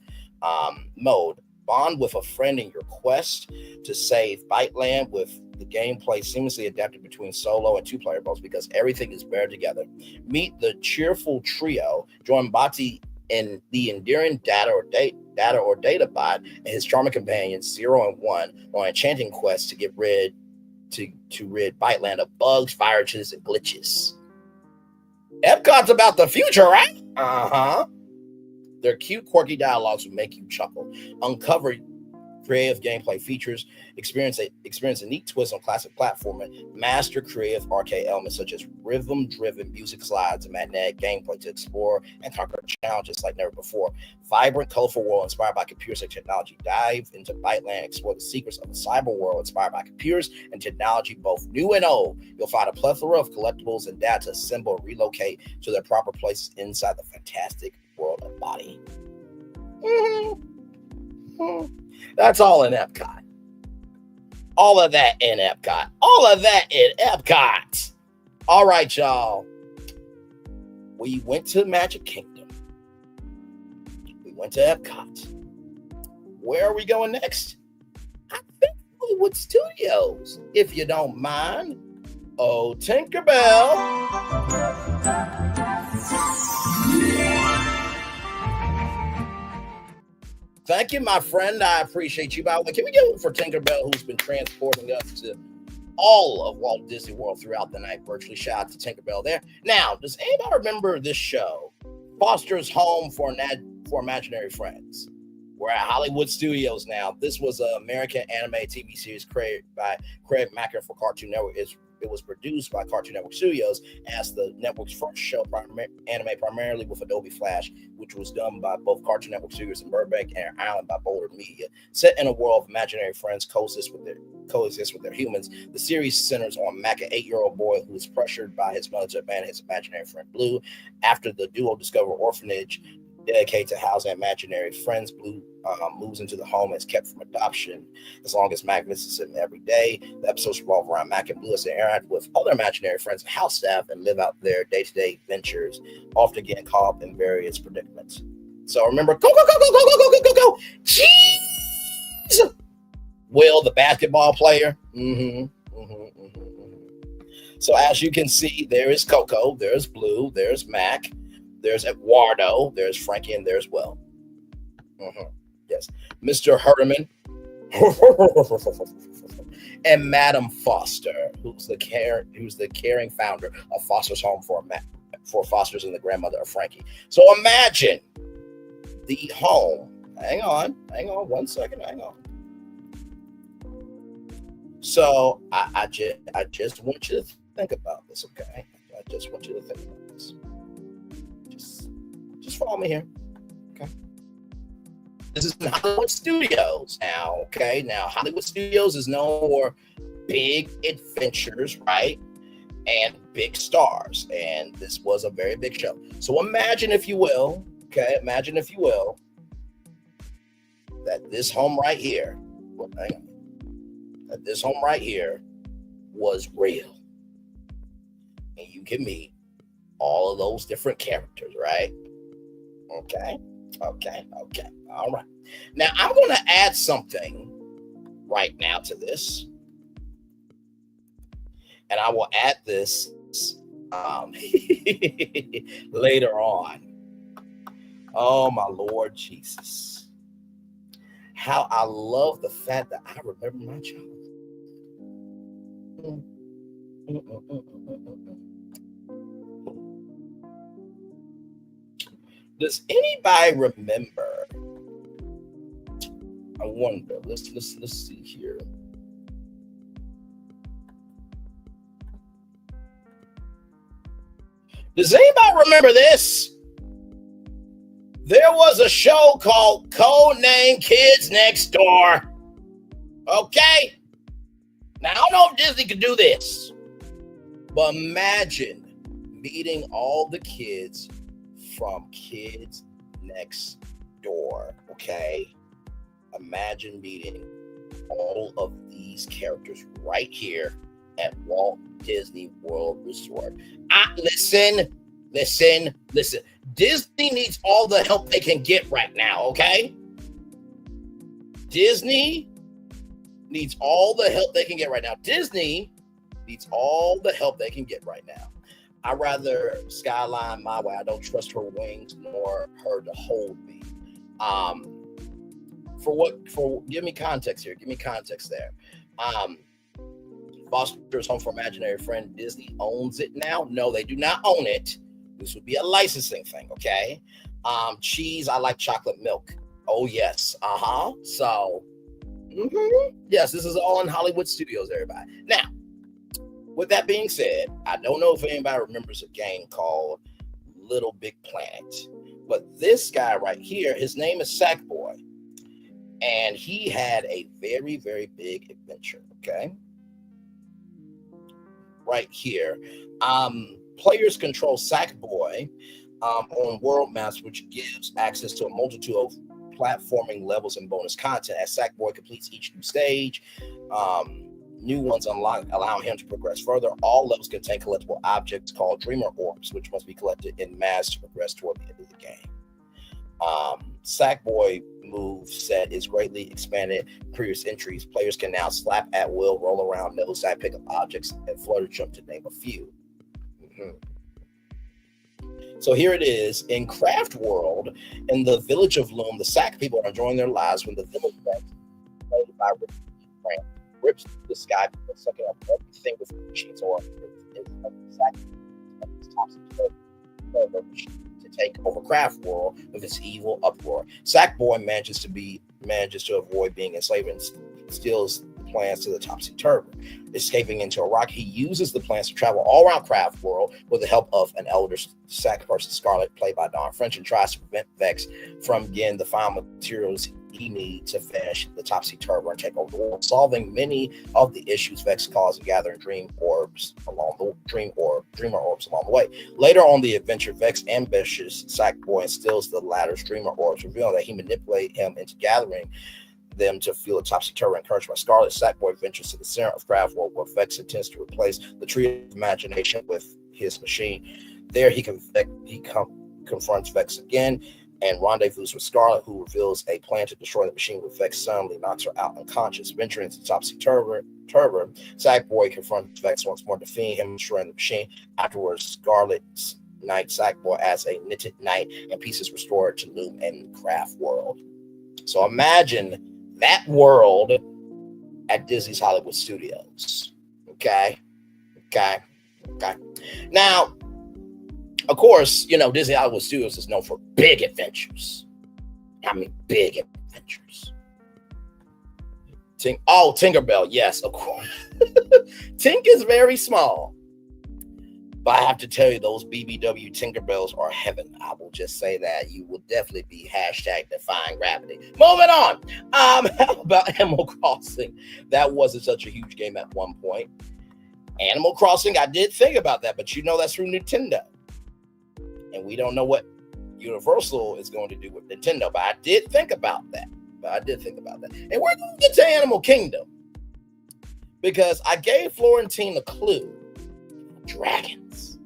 mode. Bond with a friend in your quest to save Byteland with the gameplay seamlessly adapted between solo and 2-player modes because everything is better together. Meet the cheerful trio. Join BOTY in the endearing data or data bot and his charming companions 0 and 1 on enchanting quest to get rid Byteland of bugs, viruses, and glitches. Epcot's about the future, right? Their cute, quirky dialogues will make you chuckle. Uncover creative gameplay features, experience a neat twist on classic platforming, master creative arcade elements such as rhythm-driven music slides and magnetic gameplay to explore and conquer challenges like never before. Vibrant, colorful world inspired by computers and technology. Dive into Byteland, explore the secrets of a cyber world inspired by computers and technology, both new and old. You'll find a plethora of collectibles and data to assemble and relocate to their proper places inside the fantastic world of BOTY. That's all in Epcot. All of that in Epcot. All of that in Epcot. All right, y'all. We went to Magic Kingdom. We went to Epcot. Where are we going next? I think Hollywood Studios, if you don't mind. Oh, Tinkerbell. Thank you, my friend. I appreciate you. By the way, can we get one for Tinkerbell, who's been transporting us to all of Walt Disney World throughout the night virtually? Shout out to Tinkerbell there. Now, does anybody remember this show, Foster's Home for Imaginary Friends? We're at Hollywood Studios now. This was an American anime TV series created by Craig Macker for Cartoon Network. It was produced by Cartoon Network Studios as the network's first show anime primarily with Adobe Flash, which was done by both Cartoon Network Studios in Burbank and Island by Boulder Media. Set in a world of imaginary friends coexist with their humans, the series centers on Mac, an 8-year-old boy who is pressured by his mother to abandon his imaginary friend Blue. After the duo discover an orphanage dedicated to housing imaginary friends, Blue moves into the home and is kept from adoption as long as Mac visits him every day. The episodes revolve around Mac and Blue as they interact with other imaginary friends and house staff and live out their day-to-day adventures, often getting caught up in various predicaments. So remember, go! Jeez! Will, the basketball player. So as you can see, there is Coco, there's Blue, there's Mac, there's Eduardo, there's Frankie, and there's Will. Yes, Mr. Herman and Madam Foster, who's the caring founder of Foster's Home for Fosters and the grandmother of Frankie. So imagine the home. Hang on, 1 second, hang on. So I just want you to think about this, okay? I just want you to think about this. Just follow me here, okay? This is Hollywood Studios now, okay? Now, Hollywood Studios is known for big adventures, right? And big stars. And this was a very big show. So imagine, if you will, okay? Imagine, if you will, that this home right here, that this home right here was real. And you can meet all of those different characters, right? Okay. All right. Now, I'm going to add something right now to this. And I will add this later on. Oh, my Lord Jesus. How I love the fact that I remember my childhood. Does anybody remember? I wonder. Let's see here. Does anybody remember this? There was a show called Codename Kids Next Door. Okay? Now, I don't know if Disney could do this, but imagine meeting all the kids from Kids Next Door, okay? Imagine meeting all of these characters right here at Walt Disney World Resort. Listen. Disney needs all the help they can get right now, okay? Disney needs all the help they can get right now. Disney needs all the help they can get right now. I'd rather skyline my way. I don't trust her wings nor her to hold me. Give me context here. Give me context there. Foster's Home for Imaginary Friend, Disney owns it now. No, they do not own it. This would be a licensing thing, okay? Cheese, I like chocolate milk. Oh, yes. So, yes, this is all in Hollywood Studios, everybody. Now, with that being said, I don't know if anybody remembers a game called Little Big Planet, but this guy right here, his name is Sackboy, and he had a very, very big adventure, okay? Right here. Players control Sackboy on world maps, which gives access to a multitude of platforming levels and bonus content. As Sackboy completes each new stage, new ones unlock, allowing him to progress further. All levels contain collectible objects called Dreamer Orbs, which must be collected in mass to progress toward the end of the game. Sackboy move set is greatly expanded previous entries. Players can now slap at will, roll around, nosedive, pick up objects, and flutter jump, to name a few. So here it is in Craft World, in the village of Loom. The Sack people are enjoying their lives when the village played by Rebrand rips the sky, sucking up everything with machines or to take over Craft World with its evil uproar. Sackboy manages to avoid being enslaved and steals plans to the topsy-turvy. Escaping into a rock, he uses the plans to travel all around Craft World with the help of an elder sack person, Scarlet, played by Dawn French, and tries to prevent Vex from getting the final materials he needs to finish the topsy-turvy and take over the world, solving many of the issues Vex caused, gathering dreamer orbs along the way. Later on the adventure, Vex ambushes Sackboy and steals the latter's dreamer orbs, revealing that he manipulated him into gathering them to feel a topsy-turvy. Encouraged by Scarlet, Sackboy ventures to the center of Craft World, where Vex intends to replace the Tree of Imagination with his machine. There, he confronts Vex again and rendezvous with Scarlet, who reveals a plan to destroy the machine, with Vex suddenly knocks her out unconscious. Venturing into topsy-turvy, Sackboy confronts Vex once more, defeating him and destroying the machine. Afterwards, Scarlet knights Sackboy as a knitted knight, and pieces restored to Loom and Craft World. So imagine that world at Disney's Hollywood Studios. Okay. Now, of course, Disney Hollywood Studios is known for big adventures. I mean, big adventures. Tinkerbell, yes, of course. Tink is very small. But I have to tell you, those BBW Tinkerbells are heaven. I will just say that. You will definitely be #defying gravity. Moving on. How about Animal Crossing? That wasn't such a huge game at one point. Animal Crossing, I did think about that, but that's through Nintendo. And we don't know what Universal is going to do with Nintendo, but I did think about that. And we're going to get to Animal Kingdom, because I gave Florentine a clue. Dragons.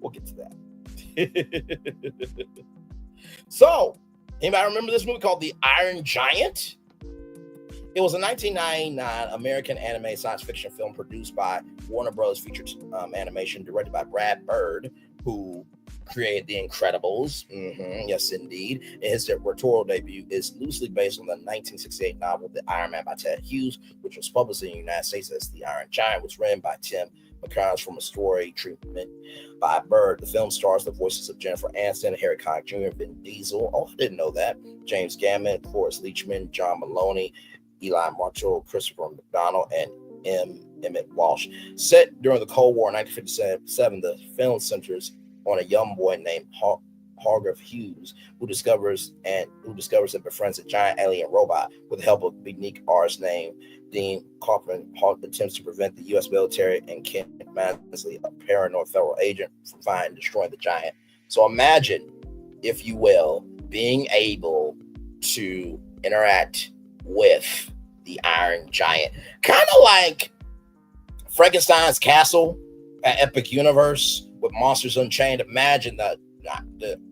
We'll get to that. So, anybody remember this movie called The Iron Giant? It was a 1999 American anime science fiction film produced by Warner Bros. Featured animation, directed by Brad Bird, who created The Incredibles. Yes, indeed. And his directorial debut is loosely based on the 1968 novel The Iron Man by Ted Hughes, which was published in the United States as The Iron Giant, was written by Tim McCarthy from a story treatment by Bird. The film stars the voices of Jennifer Aniston, Harry Connick Jr., Vin Diesel. Oh, I didn't know that. James Gammon, Cloris Leachman, John Maloney, Eli Marshall, Christopher McDonald, and Emmett Walsh. Set during the Cold War in 1957, the film centers on a young boy named Hargrave Hughes, who discovers and befriends a giant alien robot with the help of unique artist named Dean Kaufman. Hawk attempts to prevent the U.S. military and Kent Mansley, a paranoid federal agent, from finding and destroying the giant. So imagine, if you will, being able to interact with the Iron Giant, kind of like Frankenstein's castle at Epic Universe with Monsters Unchained. Imagine the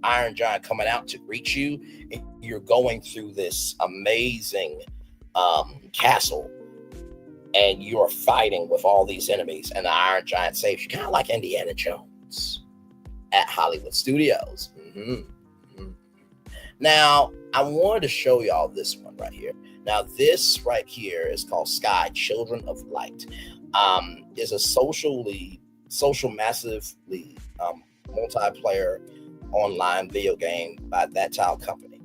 Iron Giant coming out to greet you, and you're going through this amazing castle, and you're fighting with all these enemies, and the Iron Giant saves you, kind of like Indiana Jones at Hollywood Studios. Now, I wanted to show y'all this one right here. Now, this right here is called Sky, Children of Light. Is a massively multiplayer online video game by that Tile Company.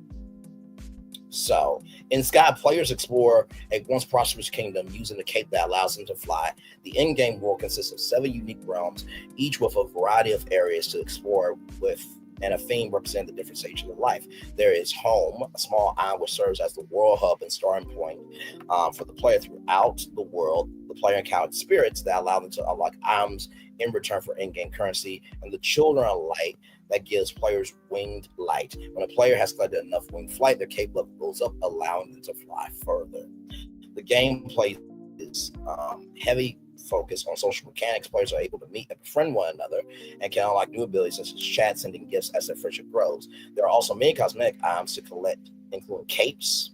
So, in Sky, players explore a once prosperous kingdom using a cape that allows them to fly. The in-game world consists of 7 unique realms, each with a variety of areas to explore with, and a theme representing the different stages of life. There is home, a small island which serves as the world hub and starting point for the player. Throughout the world, the player encounters spirits that allow them to unlock items in return for in-game currency, and the Children of Light that gives players winged light. When a player has collected enough winged flight, their cape level goes up, allowing them to fly further. The gameplay is heavy focus on social mechanics. Players are able to meet and befriend one another and can unlock new abilities such as chat, sending gifts as their friendship grows. There are also many cosmetic items to collect, including capes,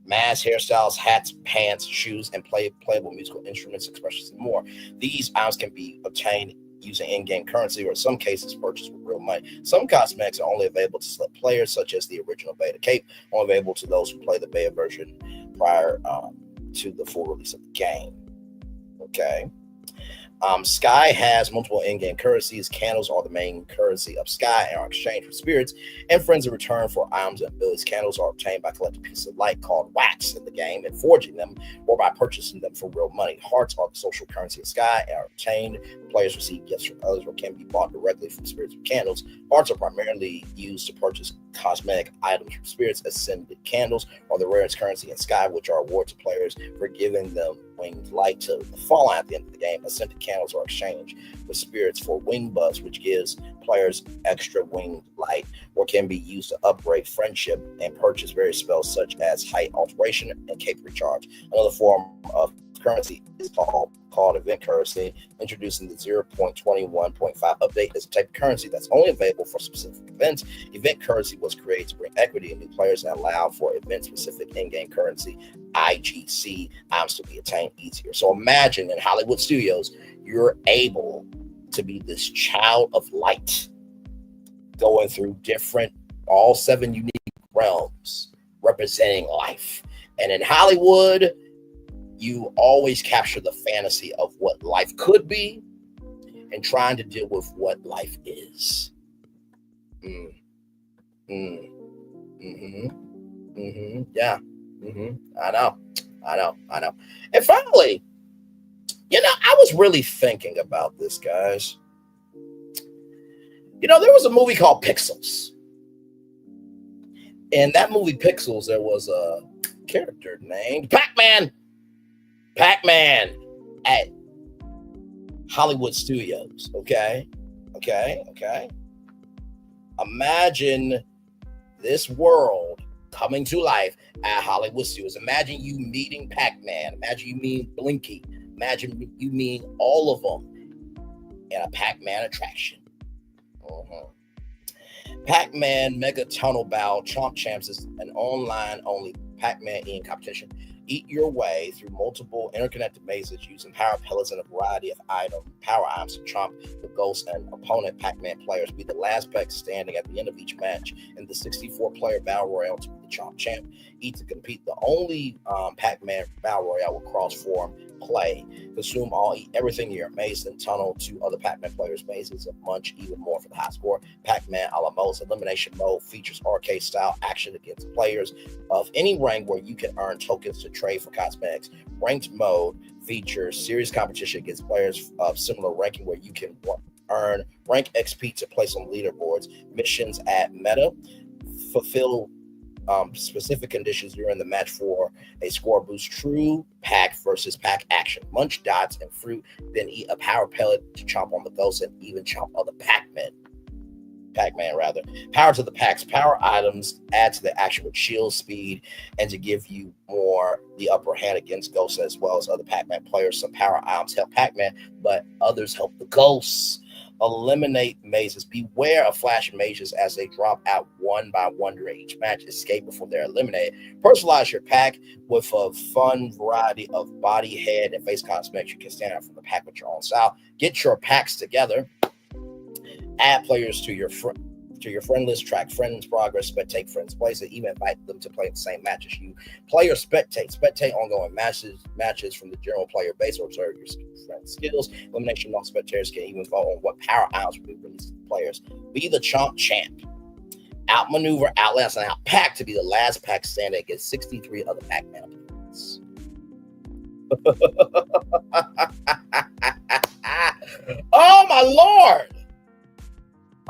masks, hairstyles, hats, pants, shoes, and playable musical instruments, expressions, and more. These items can be obtained using in-game currency, or in some cases purchased with real money. Some cosmetics are only available to select players, such as the original beta cape, only available to those who play the beta version prior to the full release of the game. Okay. Sky has multiple in-game currencies. Candles are the main currency of Sky and are exchanged for spirits and friends in return for items and abilities. Candles are obtained by collecting pieces of light called wax in the game and forging them, or by purchasing them for real money. Hearts are the social currency of Sky and are obtained. Players receive gifts from others or can be bought directly from spirits with candles. Hearts are primarily used to purchase cosmetic items from spirits. Ascended candles are the rarest currency in Sky, which are awarded to players for giving them winged light to the fallen at the end of the game. Ascended candles are exchanged with spirits for wing buds, which gives players extra winged light, or can be used to upgrade friendship and purchase various spells such as height alteration and cape recharge. Another form of currency is called event currency, introducing the 0.21.5 update as a type of currency that's only available for specific events. Event currency was created to bring equity in new players and allow for event-specific in-game currency, IGC, items to be attained easier. So imagine in Hollywood Studios, you're able to be this child of light, going through all 7 unique realms representing life. And in Hollywood, you always capture the fantasy of what life could be and trying to deal with what life is. Yeah. I know. And finally, I was really thinking about this, guys. There was a movie called Pixels. In that movie Pixels, there was a character named Pac-Man at Hollywood Studios. Okay. Imagine this world coming to life at Hollywood Studios. Imagine you meeting Pac-Man. Imagine you meeting Blinky. Imagine you meeting all of them in a Pac-Man attraction. Pac-Man Mega Tunnel Battle Chomp Champs is an online-only Pac-Man eating competition. Eat your way through multiple interconnected mazes using power pellets and a variety of power items to chomp the ghost and opponent Pac-Man players. Be the last Pac standing at the end of each match in the 64-player Battle Royale to be the Chomp Champ. Eat to compete. The only Pac-Man Battle Royale with cross-form play. Consume all, eat everything in your maze, then tunnel to other Pac-Man players' mazes and munch even more for the high score. Pac-Man a la modes elimination mode features arcade-style action against players of any rank where you can earn tokens to trade for cosmetics. Ranked mode features serious competition against players of similar ranking where you can earn rank XP to place on leaderboards, missions at meta, fulfill specific conditions during the match for a score boost, true pack versus pack action, munch dots and fruit, then eat a power pellet to chomp on the ghosts and even chomp other Pac-Man rather. Power to the packs, power items add to the action with shield speed and to give you more the upper hand against ghosts as well as other Pac-Man players. Some power items help Pac-Man, but others help the ghosts. Eliminate mazes. Beware of flashing mazes as they drop out one by one during each match. Escape before they're eliminated. Personalize your pack with a fun variety of body, head, and face cosmetics. You can stand out from the pack with your own style. Get your packs together. Add players to your friend list, track friends' progress, spectate friends' plays, and even invite them to play the same match as you. Player spectate ongoing matches from the general player base or observe your friends' skills. Elimination non-spectators can even vote on what power items will be released to players. Be the chomp champ. Outmaneuver, outlast, and outpack to be the last pack standing against 63 other Pac-Man opponents. Oh my lord!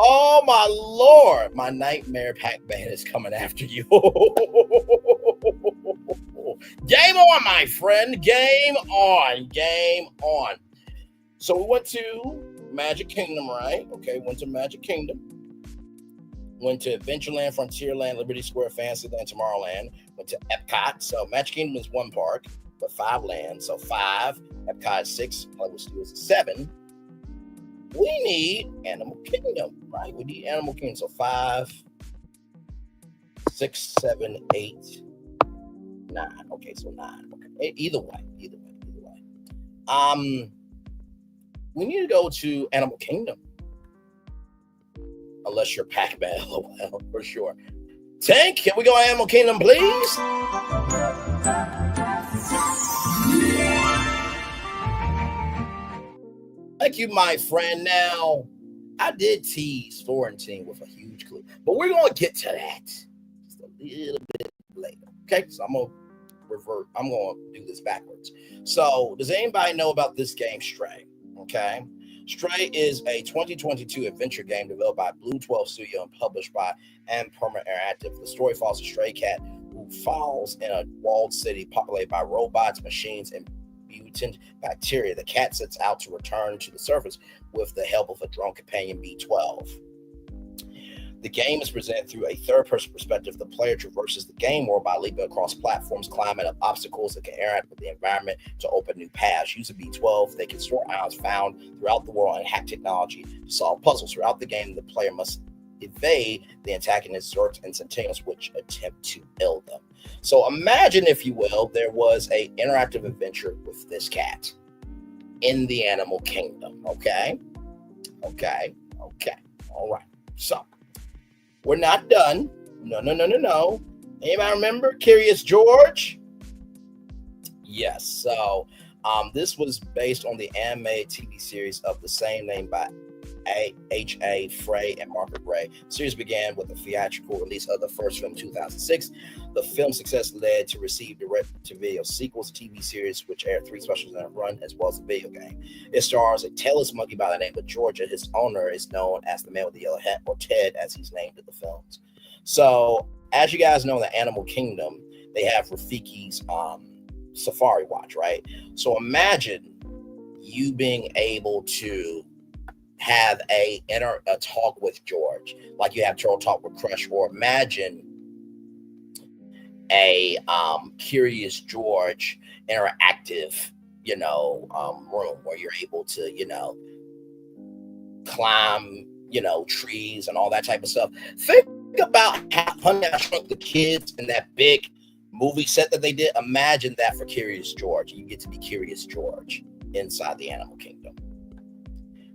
Oh my lord, my nightmare Pac-Man is coming after you. Game on, my friend. Game on. Game on. So we went to Magic Kingdom, right? Okay, went to Magic Kingdom. Went to Adventureland, Frontierland, Liberty Square, Fantasyland, Tomorrowland. Went to Epcot. So Magic Kingdom is one park, but 5 lands. So 5. Epcot is 6. Hollywood Studios is 7. We need Animal Kingdom, right? We need Animal Kingdom. So 5, 6, 7, 8, 9. Okay, so 9. Okay. Either way. We need to go to Animal Kingdom. Unless you're Pac-Man, LOL, for sure. Tank, can we go to Animal Kingdom, please? Thank you, my friend. Now, I did tease Florentine with a huge clue, but we're going to get to that just a little bit later. Okay, so I'm going to revert. I'm going to do this backwards. So, does anybody know about this game, Stray? Okay, Stray is a 2022 adventure game developed by Blue 12 Studio and published by Permanent Interactive. The story follows a stray cat who falls in a walled city populated by robots, machines, and mutant bacteria. The cat sets out to return to the surface with the help of a drone companion, B12. The game is presented through a third-person perspective. The player traverses the game world by leaping across platforms, climbing up obstacles that can interact with the environment to open new paths. Using B12, they can store items found throughout the world and hack technology to solve puzzles. Throughout the game, the player must evade the antagonist's Zerks and Centennials, which attempt to kill them. So imagine, if you will, there was an interactive adventure with this cat in the Animal Kingdom. Okay. All right. So we're not done. No. Anybody remember Curious George? Yes. So this was based on the animated TV series of the same name by H.A. Frey and Margaret Gray. The series began with the theatrical release of the first film in 2006. The film success led to receive direct-to-video sequels, TV series, which aired 3 specials in a run, as well as a video game. It stars a tailless monkey by the name of Georgia. His owner is known as the man with the yellow hat, or Ted, as he's named in the films. So, as you guys know, in the Animal Kingdom, they have Rafiki's Safari Watch, right? So imagine you being able to have a talk with George, like you have Turtle Talk with Crush, or imagine a Curious George interactive, room where you're able to, climb, trees and all that type of stuff. Think about how Honey, I Shrunk the Kids and that big movie set that they did. Imagine that for Curious George. You get to be Curious George inside the Animal Kingdom.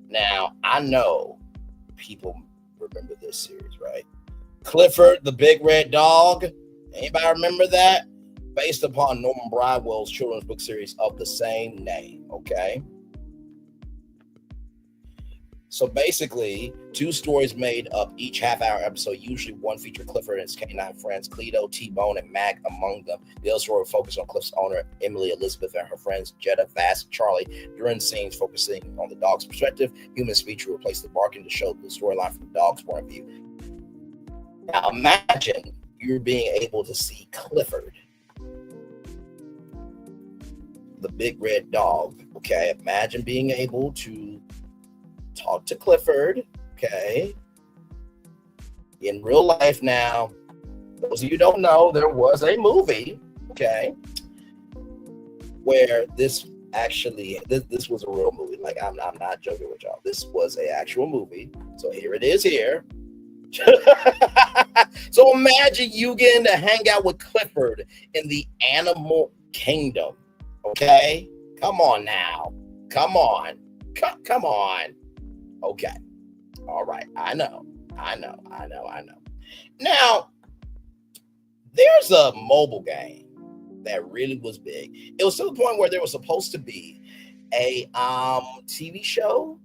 Now, I know people remember this series, right? Clifford the Big Red Dog. Anybody remember that? Based upon Norman Bridewell's children's book series of the same name, okay? So basically, 2 stories made up each half-hour episode. Usually one feature Clifford and his canine friends, Cleto, T-Bone, and Mac among them. The other story will focus on Cliff's owner, Emily Elizabeth, and her friends, Jetta, Vass, and Charlie. During scenes focusing on the dog's perspective, human speech will replace the barking to show the storyline from the dog's point of view. Now imagine you're being able to see Clifford, the big red dog, okay? Imagine being able to talk to Clifford, okay? In real life now, those of you who don't know, there was a movie, okay, where this actually, this was a real movie. Like, I'm not joking with y'all. This was an actual movie. So here it is here. So imagine you getting to hang out with Clifford in the animal kingdom, okay? Come on now. Come on. Come on. Okay. All right. I know. Now, there's a mobile game that really was big. It was to the point where there was supposed to be a TV show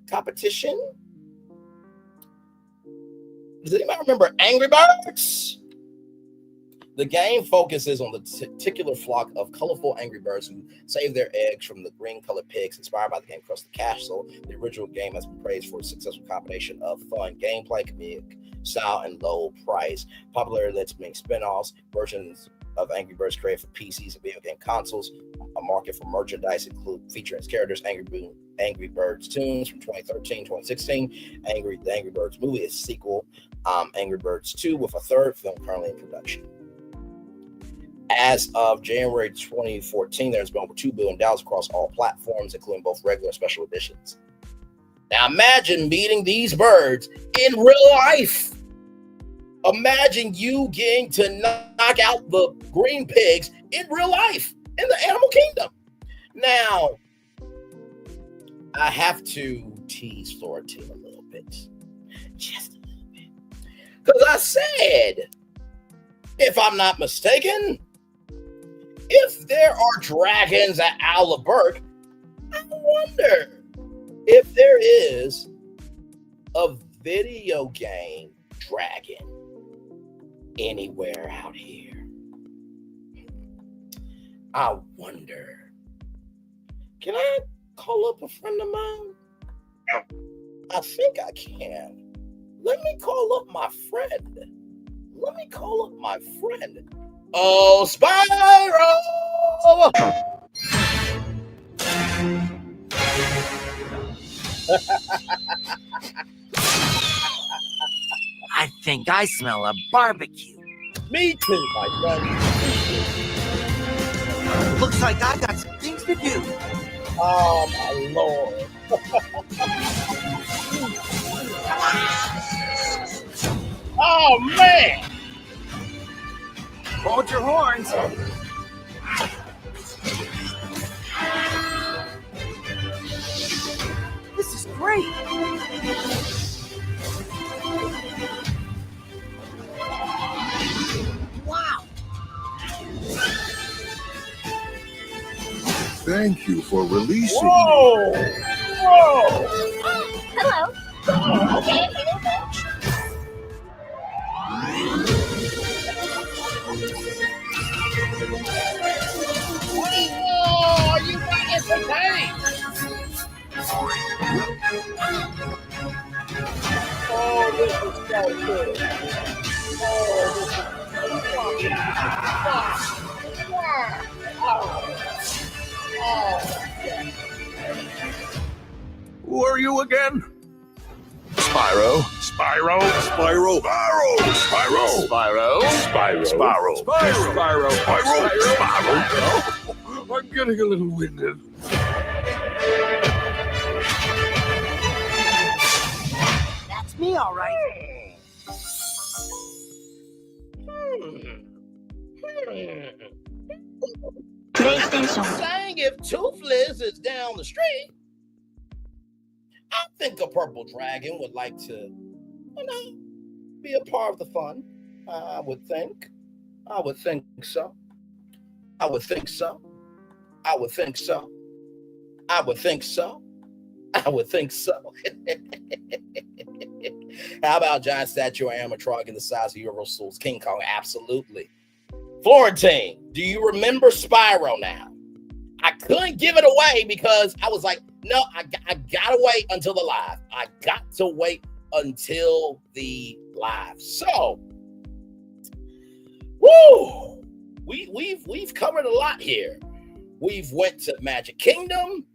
competition. Does anybody remember Angry Birds? The game focuses on the particular flock of colorful angry birds who save their eggs from the green-colored pigs inspired by the game Crust the Castle. The original game has been praised for a successful combination of fun gameplay, comedic style, and low price. Popularity led to many spin-offs. Versions of Angry Birds created for PCs and video game consoles. A market for merchandise include featuring its characters Angry Birds tunes from 2013, 2016. The Angry Birds movie is a sequel, Angry Birds 2, with a third film currently in production. As of January 2014, there's been over $2 billion across all platforms, including both regular and special editions. Now imagine meeting these birds in real life. Imagine you getting to knock out the green pigs in real life in the animal kingdom. Now, I have to tease Flora T a little bit. Just a little bit. Because I said, if I'm not mistaken, if there are dragons at Alaberg, I wonder if there is a video game dragon anywhere out here. I wonder. Can I call up a friend of mine? I think I can. Let me call up my friend. Oh, Spyro! I think I smell a barbecue. Me too, my friend. Looks like I got some things to do. Oh, my Lord. Oh, man. Hold your horns. This is great. Wow. Thank you for releasing Whoa! me. Whoa! Hello. Okay. Oh, you got it today. Oh, this is so good. Oh, this is Who are you again? Spyro. Spyro. Spyro. Spyro. Spyro. Spyro. Spyro. Spyro. Spyro. Spyro. Spyro. I'm getting a little winded. That's me, all right. PlayStation. Saying if Toothless is down the street, I think a purple dragon would like to, be a part of the fun. I would think so. I would think so. How about giant statue of animatronic in the size of Universal's King Kong? Absolutely. Florentine, do you remember Spyro now? I couldn't give it away because I was like, no, I gotta wait until the live. I got to wait until the live. So, woo, we've covered a lot here. We've went to Magic Kingdom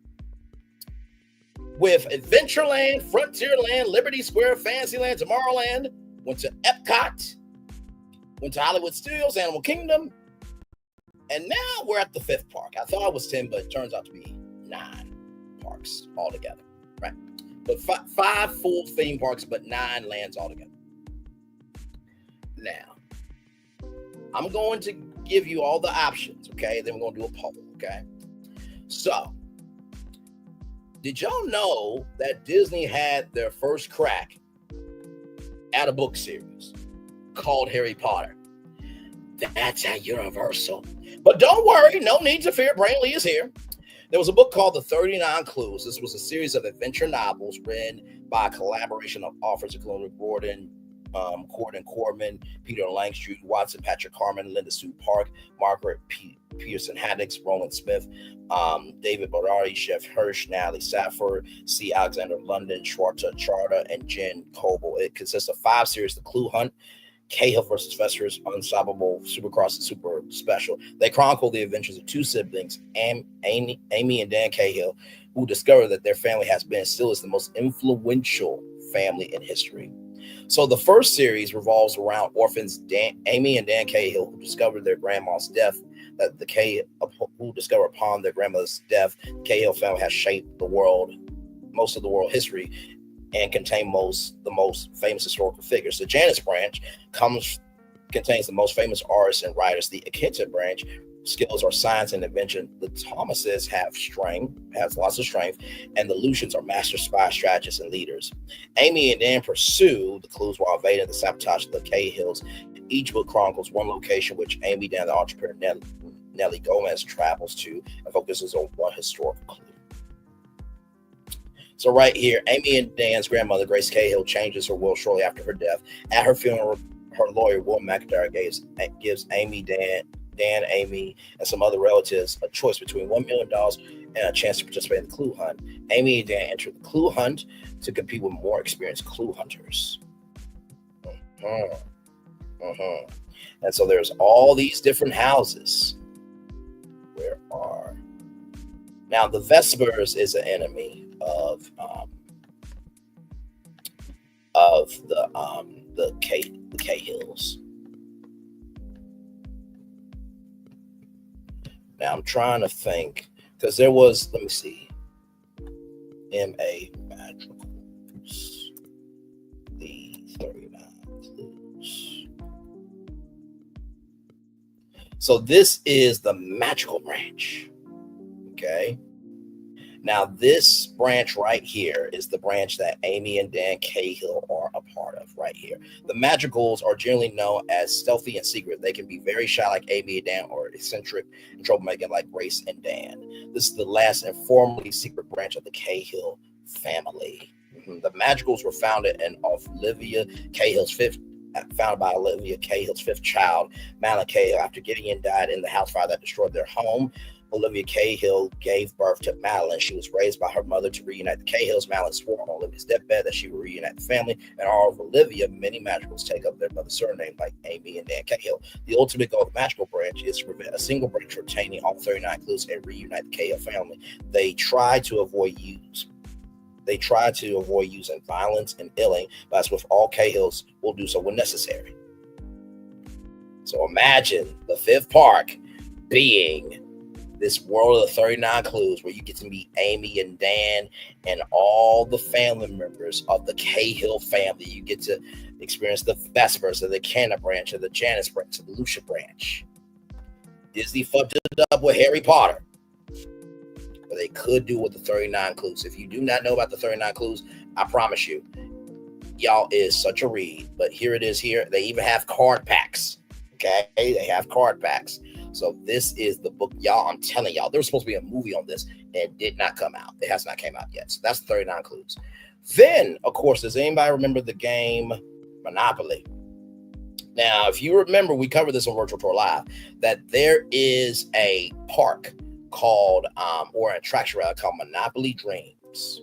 with Adventureland, Frontierland, Liberty Square, Fantasyland, Tomorrowland. Went to Epcot. Went to Hollywood Studios, Animal Kingdom. And now we're at the 5th park. I thought it was 10, but it turns out to be 9 parks altogether, right? But 5 full theme parks, but 9 lands altogether. Now, I'm going to give you all the options, okay? Then we're going to do a poll, okay? So, did y'all know that Disney had their first crack at a book series called Harry Potter? That's at Universal. But don't worry, no need to fear. Braylon is here. There was a book called The 39 Clues. This was a series of adventure novels written by a collaboration of authors including Gordon Corman, Peter Lang, Judy Watson, Patrick Harmon, Linda Sue Park, Margaret Peterson Haddix, Roland Smith, David Berardi, Jeff Hirsch, Natalie Safford, C. Alexander London, Schwarta Charta, and Jen Coble. It consists of 5 series: The Clue Hunt, Cahill versus Fester's Unstoppable, Supercross, and Super Special. They chronicle the adventures of 2 siblings, Amy and Dan Cahill, who discover that their family has been and still is the most influential family in history. So the first series revolves around orphans Amy and Dan Cahill, who discovered their grandma's death. Who discover upon their grandmother's death, the Cahill family has shaped the world, most of the world history, and contain the most famous historical figures. The Janus branch contains the most famous artists and writers. The Akita branch skills are science and invention. The Thomases has lots of strength, and the Lucians are master spies, strategists, and leaders. Amy and Dan pursue the clues while evading the sabotage of the Cahills. Each book chronicles one location which Amy, Dan, the entrepreneur Nellie Gomez travels to, and focuses on one historical clue. So right here, Amy and Dan's grandmother, Grace Cahill, changes her will shortly after her death. At her funeral, her lawyer, Will McIntyre, gives Amy, Dan, Amy, and some other relatives a choice between $1 million and a chance to participate in the clue hunt. Amy and Dan enter the clue hunt to compete with more experienced clue hunters. And so there's all these different houses. Where are... Now, the Vespers is an enemy of the Cahills. Now I'm trying to think, because there was, let me see, M.A. Madrigals, the 39 Clues. So this is the magical branch. Okay. Now, this branch right here is the branch that Amy and Dan Cahill are a part of right here. The Madrigals are generally known as stealthy and secret. They can be very shy like Amy and Dan, or eccentric and troublemaker like Grace and Dan. This is the last and formerly secret branch of the Cahill family. The Madrigals were founded by Olivia Cahill's fifth child, Madeline Cahill. After Gideon died in the house fire that destroyed their home, Olivia Cahill gave birth to Madeline. She was raised by her mother to reunite the Cahills. Madeline swore on Olivia's deathbed that she would reunite the family. And all of Olivia, many Madrigals take up their mother's surname, like Amy and Dan Cahill. The ultimate goal of the magical branch is to prevent a single branch retaining all 39 clues and reunite the Cahill family. They try to avoid using violence and illing, but as with all Cahills, will do so when necessary. So imagine the 5th park being this world of the 39 clues, where you get to meet Amy and Dan and all the family members of the Cahill family. You get to experience the Vespers of the Canna branch, of the Janus branch, of the Lucia branch. Disney fucked it up with Harry Potter, but they could do with the 39 clues. If you do not know about the 39 clues, I promise you, y'all is such a read. But here it is here. They even have card packs. Okay, they have card packs. So this is the book, y'all. I'm telling y'all, there was supposed to be a movie on this, It did not come out. It has not came out yet. So that's 39 clues. Then, of course, does anybody remember the game Monopoly? Now, if you remember, we covered this on Virtual Tour Live, that there is a park called, or an attraction rather, called Monopoly Dreams.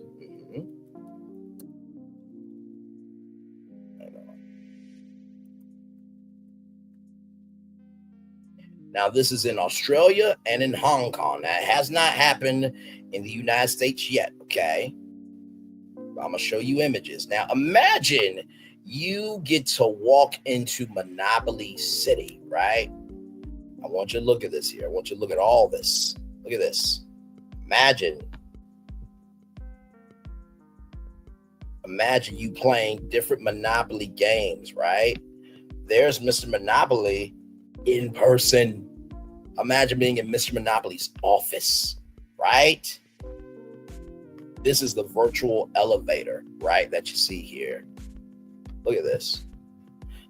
Now, this is in Australia and in Hong Kong. Now, it has not happened in the United States yet, okay? I'm going to show you images. Now, imagine you get to walk into Monopoly City, right? I want you to look at this here. I want you to look at all this. Look at this. Imagine you playing different Monopoly games, right? There's Mr. Monopoly in person. Imagine being in Mr. Monopoly's office, right? This is the virtual elevator, right, that you see here. Look at this.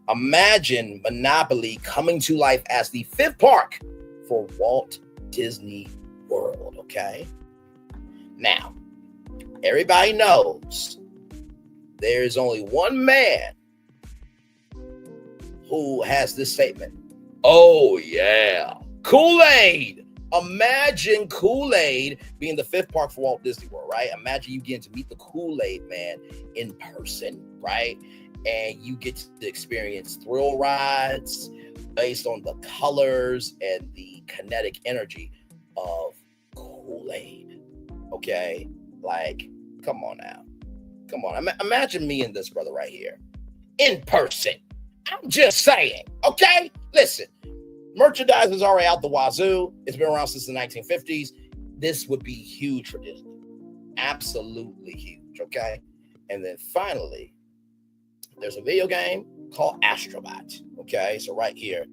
Imagine Monopoly coming to life as the 5th park for Walt Disney World, okay? Now, everybody knows there's only one man who has this statement. Oh, yeah. Kool-Aid. Imagine Kool-Aid being the 5th park for Walt Disney World, right? Imagine you getting to meet the Kool-Aid man in person, right? And you get to experience thrill rides based on the colors and the kinetic energy of Kool-Aid, okay? Like, come on now. Come on. Imagine me and this brother right here in person. I'm just saying, okay? Listen, merchandise is already out the wazoo. It's been around since the 1950s. This would be huge for Disney. Absolutely huge, okay? And then finally, there's a video game called Astrobot, okay? So right here,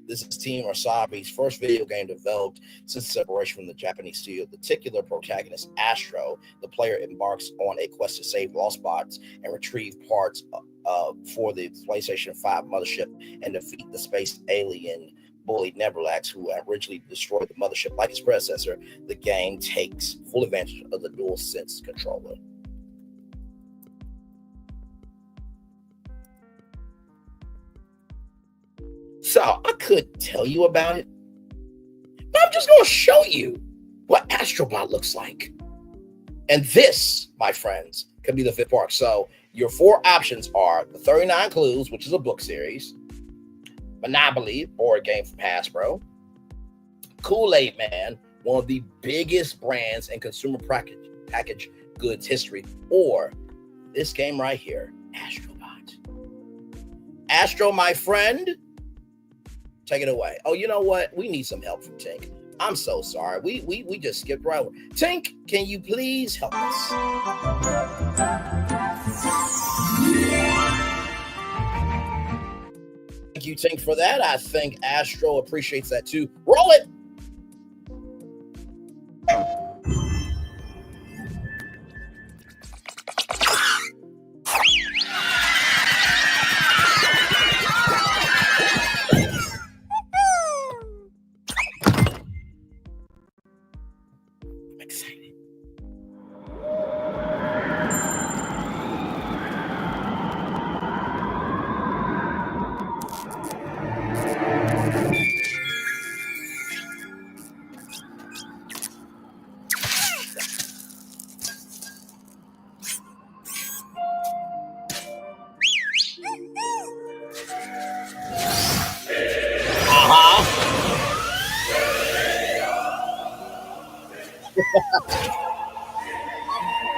this is Team Wasabi's first video game developed since separation from the Japanese studio. The titular protagonist, Astro, the player embarks on a quest to save lost bots and retrieve parts for the PlayStation 5 mothership and defeat the space alien bully Nebralax, who originally destroyed the mothership like its predecessor. The game takes full advantage of the DualSense controller. So I could tell you about it, but I'm just going to show you what Astrobot looks like. And this, my friends, could be the 5th park. So your 4 options are the 39 Clues, which is a book series, Monopoly, board game from Hasbro, Kool-Aid Man, one of the biggest brands in consumer packaged goods history, or this game right here, Astrobot. Astro, my friend, take it away. Oh, you know what? We need some help from Tink. I'm so sorry. We just skipped right over. Tink, can you please help us? Thank you, Tink, for that. I think Astro appreciates that too. Roll it.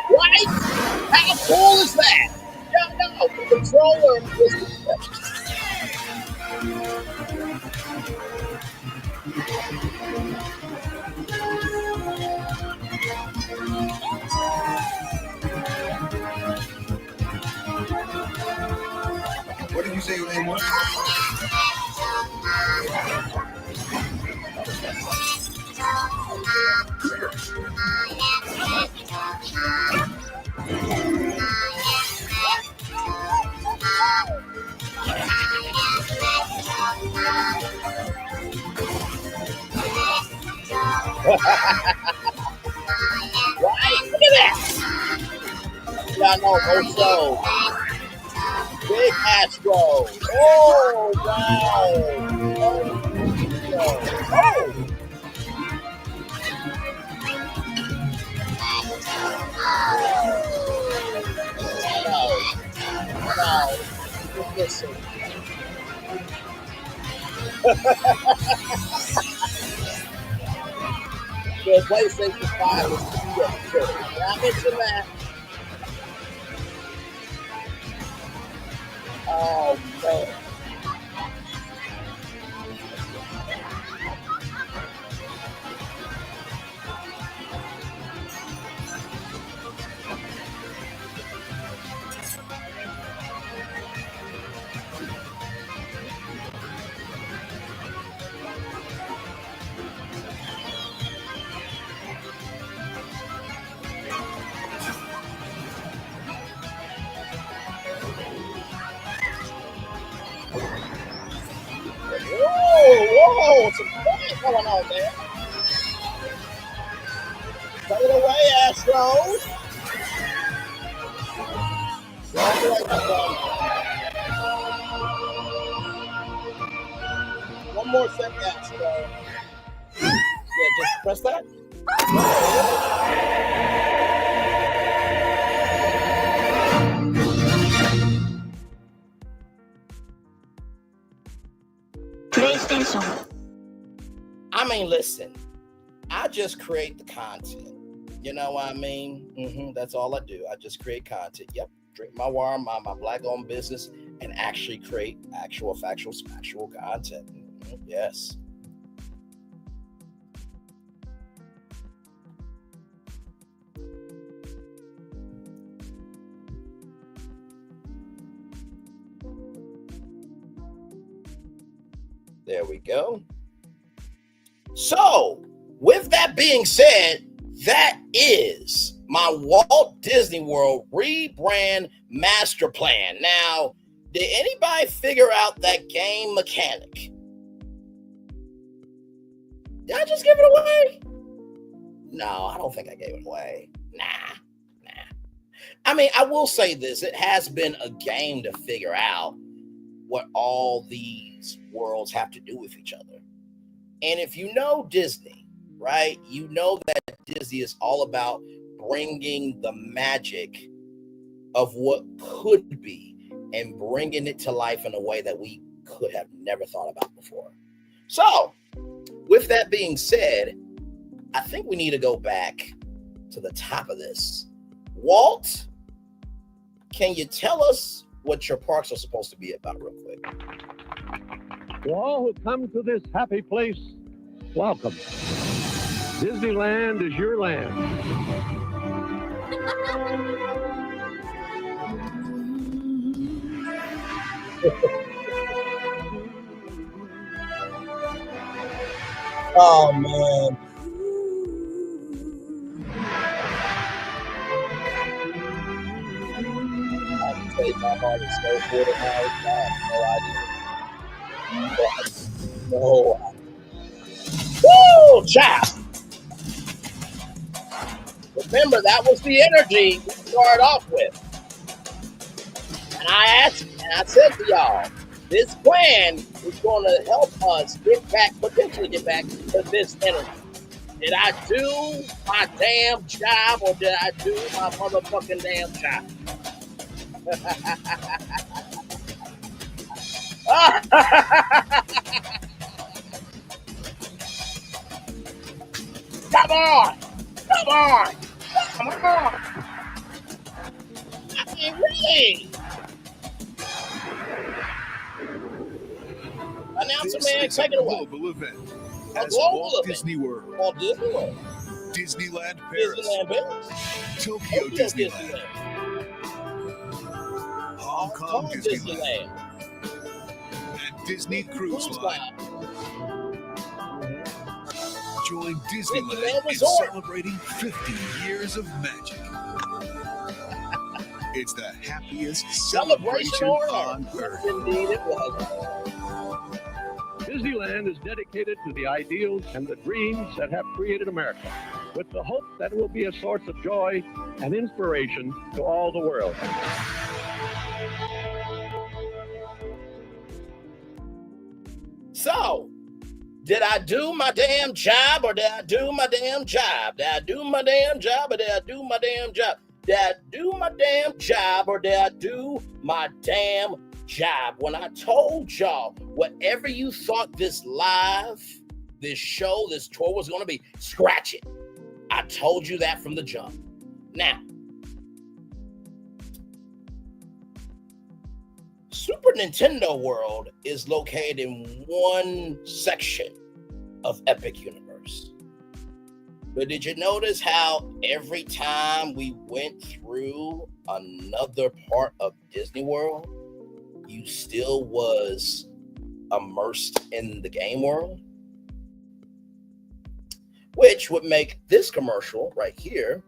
Right? How cool is that? No, the controller is What did you say your name was? Yes. Yeah, I know. Go slow. Big Astro. Oh, wow. Oh. No. Listen. The PlayStation 5 is good. Now mention that. Oh, man. Whoa, some fun going on there. Take it away, Astros. One more set, Astro. Yeah, just press that. PlayStation. I mean, listen, I just create the content. You know what I mean? That's all I do. I just create content. Yep. Drink my water, my black-owned business, and actually create actual factual content. Yes. There we go. So, with that being said, that is my Walt Disney World rebrand master plan. Now, did anybody figure out that game mechanic? Did I just give it away? No, I don't think I gave it away. Nah. I mean, I will say this. It has been a game to figure out what all these worlds have to do with each other. And if you know Disney, right, you know that Disney is all about bringing the magic of what could be and bringing it to life in a way that we could have never thought about before. So, with that being said, I think we need to go back to the top of this. Walt, can you tell us what your parks are supposed to be about real quick? To all who come to this happy place, welcome. Disneyland is your land. Oh, man. I can tell you my heart is so full tonight. I have no idea. Woo, child. Remember, that was the energy we started off with. And I said to y'all, this plan is going to help us potentially get back to this energy. Did I do my damn job or did I do my motherfucking damn job? Come on! I mean, really? Announcer man, take it away. Global event. A As global Walt event. Disney World. Walt Disney World. Disneyland Paris. Disneyland Paris. Tokyo Disneyland. Hong Kong Disneyland. And Disney Cruise Line. Join Disneyland in celebrating 50 years of magic. It's the happiest celebration on earth. Indeed it was. Disneyland is dedicated to the ideals and the dreams that have created America. with the hope that it will be a source of joy and inspiration to all the world. So, did I do my damn job or did I do my damn job? Did I do my damn job or did I do my damn job? Did I do my damn job or did I do my damn job? When I told y'all, whatever you thought this live, this show, this tour was going to be, scratch it. I told you that from the jump. Now, Super Nintendo World is located in one section of Epic Universe. But did you notice how every time we went through another part of Disney World, you still was immersed in the game world? Which would make this commercial right here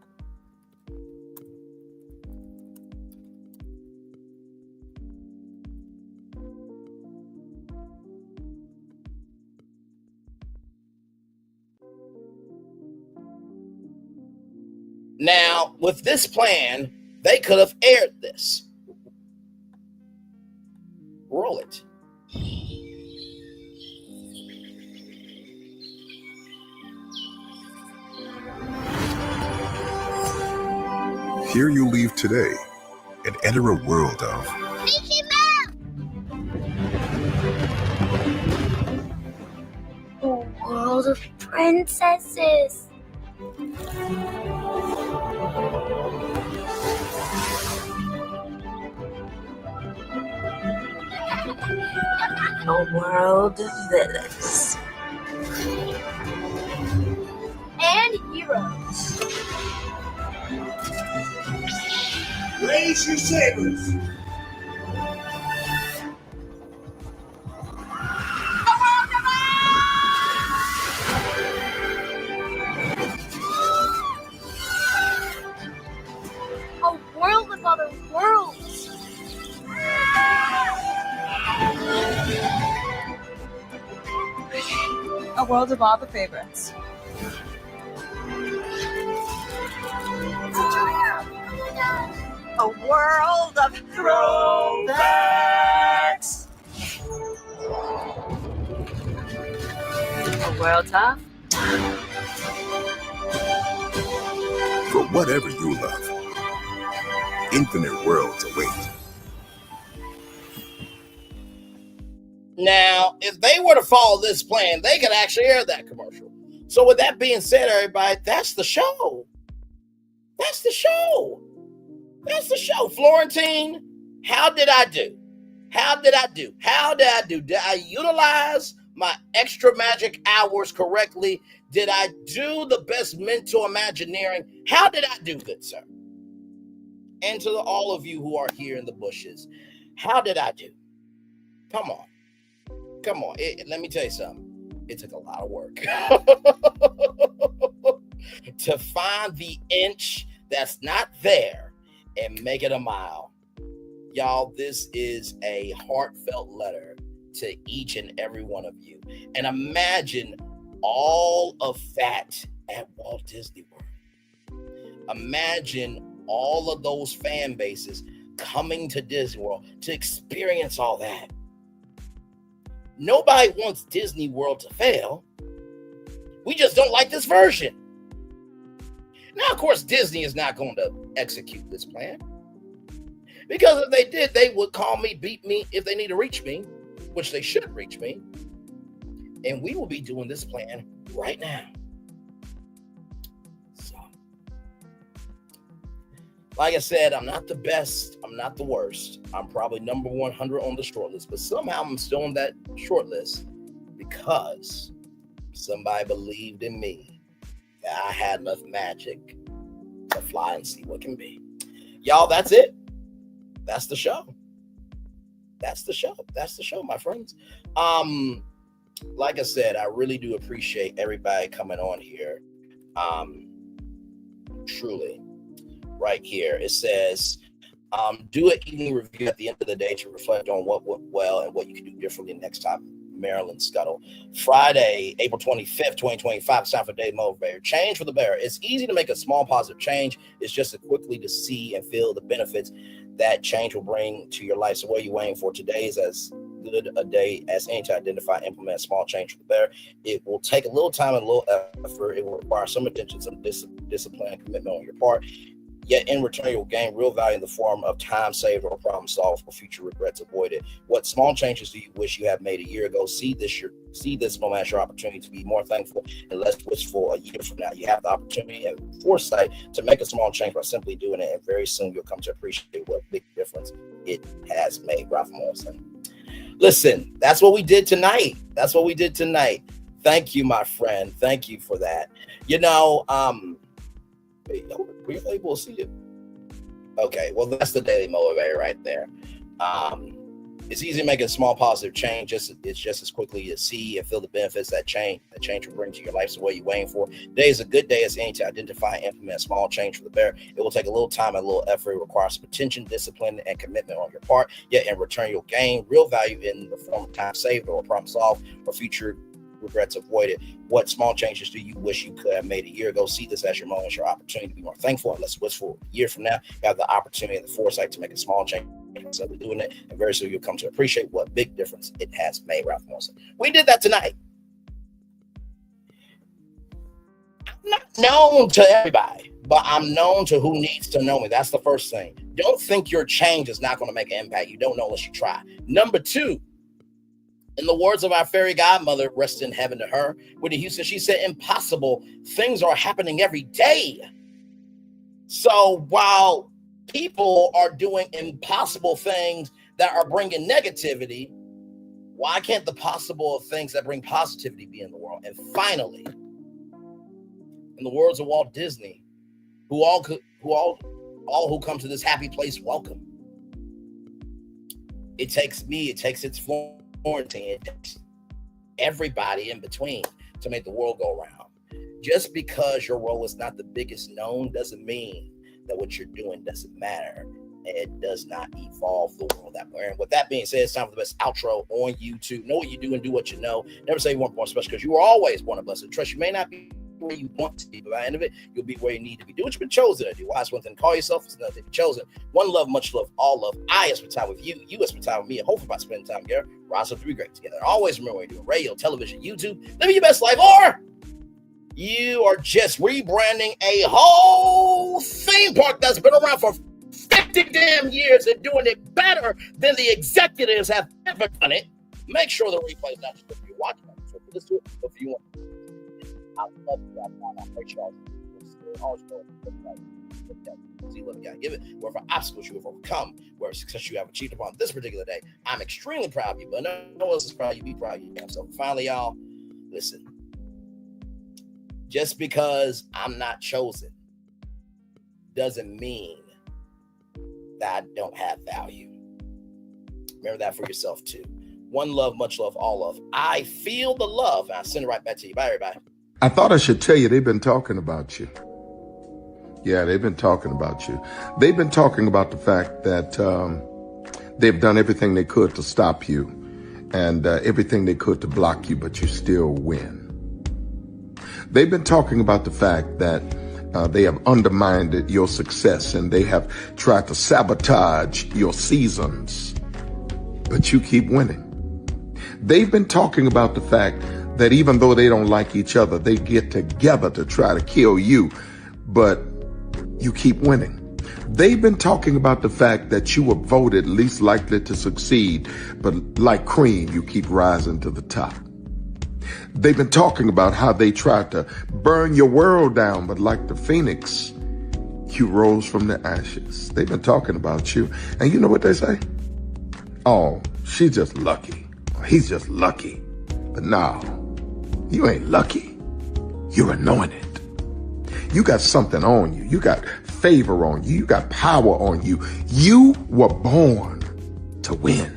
now, with this plan, they could have aired this. Roll it. Here you leave today and enter a world of Mickey Mouse! A world of princesses. A world of villains. And heroes. Raise your sabers. A world of other worlds. A world of all the favorites. A world of throwbacks. A world of for whatever you love. Infinite worlds await. Now, if they were to follow this plan, they could actually air that commercial. So with that being said, everybody, that's the show. That's the show. That's the show. Florentine, how did I do? How did I do? How did I do? Did I utilize my extra magic hours correctly? Did I do the best mental imagineering? How did I do, good sir? And to all of you who are here in the bushes, how did I do? Come on. Come on. Let me tell you something. It took a lot of work to find the inch that's not there and make it a mile. Y'all, this is a heartfelt letter to each and every one of you. And imagine all of that at Walt Disney World. Imagine all of those fan bases coming to Disney World to experience all that. Nobody wants Disney World to fail. We just don't like this version. Now, of course, Disney is not going to execute this plan. Because if they did, they would call me, beat me if they need to reach me, which they should reach me. And we will be doing this plan right now. So, like I said, I'm not the best. I'm not the worst. I'm probably number 100 on the short list. But somehow I'm still on that short list because somebody believed in me that I had enough magic to fly and see what can be. Y'all, that's it. That's the show. That's the show. That's the show, my friends. Like I said, I really do appreciate everybody coming on here. Truly. Right here. It says, do an evening review at the end of the day to reflect on what went well and what you can do differently next time. Maryland Scuttle. Friday, April 25th, 2025. It's time for Daily Motivator. Change for the better. It's easy to make a small positive change. It's just as quickly to see and feel the benefits that change will bring to your life. So what are you waiting for? Today is as good a day as any to identify and implement a small change for the better. It will take a little time and a little effort. It will require some attention, some discipline and commitment on your part. Yet in return, you'll gain real value in the form of time saved or problem solved or future regrets avoided. What small changes do you wish you had made a year ago? See this moment as your opportunity to be more thankful and less wishful a year from now. You have the opportunity and foresight to make a small change by simply doing it, and very soon you'll come to appreciate what big difference it has made. Ralph Morrison. Listen, that's what we did tonight. Thank you, my friend. Thank you for that. Were you able to see it? Okay, well, that's the Daily Motivator right there. It's easy to make a small positive change. It's just as quickly to see and feel the benefits that change will bring to your life. So what are you waiting for? Today is a good day as any to identify and implement a small change for the better. It will take a little time and a little effort. It requires some attention, discipline, and commitment on your part. Yet in return, you'll gain real value in the form of time saved or problem solved or future regrets avoided. What small changes do you wish you could have made a year ago? See this as your moment, your opportunity to be more thankful and less wishful. A year from now, you have the opportunity and the foresight to make a small change. So we're doing it, and very soon you'll come to appreciate what big difference it has made. Ralph Morrison. We did that tonight. I'm not known to everybody, but I'm known to who needs to know me. That's the first thing. Don't think your change is not going to make an impact. You don't know unless you try. Number two, in the words of our fairy godmother, rest in heaven to her, Whitney Houston, she said, impossible things are happening every day. So while people are doing impossible things that are bringing negativity, why can't the possible things that bring positivity be in the world? And finally, in the words of Walt Disney, all who come to this happy place, welcome. It takes its Florentine, it takes everybody in between to make the world go around. Just because your role is not the biggest known doesn't mean that what you're doing doesn't matter. It does not evolve the world that way. And with that being said, it's time for the best outro on YouTube. Know what you do and do what you know. Never say you weren't born special, because you were always born a blessing. Trust you may not be where you want to be, but by the end of it, you'll be where you need to be. Do what you've been chosen to do. Why is one thing? Call yourself. It's another thing to be chosen. One love, much love, all love. I have spent time with you. You have spent time with me. And hopefully by spending time together, rise up to be great together. Always remember when you're doing radio, television, YouTube, living your best life, or you are just rebranding a whole theme park that's been around for 50 damn years and doing it better than the executives have ever done it. Make sure the replay is not just if you're watching it, so let's do it if you want. I love you. I appreciate y'all. Always know see what you gotta give it. Whatever obstacles you have overcome, whatever success you have achieved upon this particular day, I'm extremely proud of you, but no one else is proud of you. Be proud of you. So finally, y'all, listen. Just because I'm not chosen doesn't mean that I don't have value. Remember that for yourself too. One love, much love, all love. I feel the love. And I send it right back to you. Bye, everybody. I thought I should tell you they've been talking about you. Yeah, they've been talking about you. They've been talking about the fact that they've done everything they could to stop you and everything they could to block you, but you still win. They've been talking about the fact that they have undermined your success and they have tried to sabotage your seasons, but you keep winning. They've been talking about the fact that even though they don't like each other, they get together to try to kill you, but you keep winning. They've been talking about the fact that you were voted least likely to succeed, but like cream, you keep rising to the top. They've been talking about how they tried to burn your world down, but like the phoenix, you rose from the ashes. They've been talking about you. And you know what they say? Oh, she's just lucky. He's just lucky. But no, you ain't lucky. You're anointed. You got something on you. You got favor on you. You got power on you. You were born to win.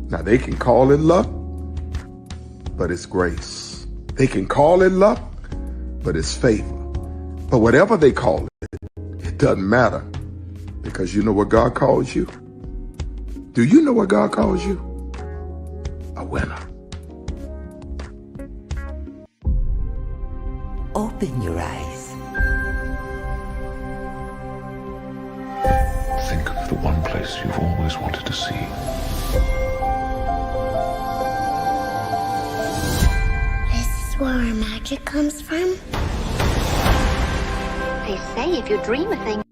Now they can call it luck, but it's grace. They can call it luck, but it's favor. But whatever they call it, it doesn't matter, because you know what God calls you? Do you know what God calls you? A winner. Open your eyes. Think of the one place you've always wanted to see. This is where our magic comes from? They say if you dream a thing,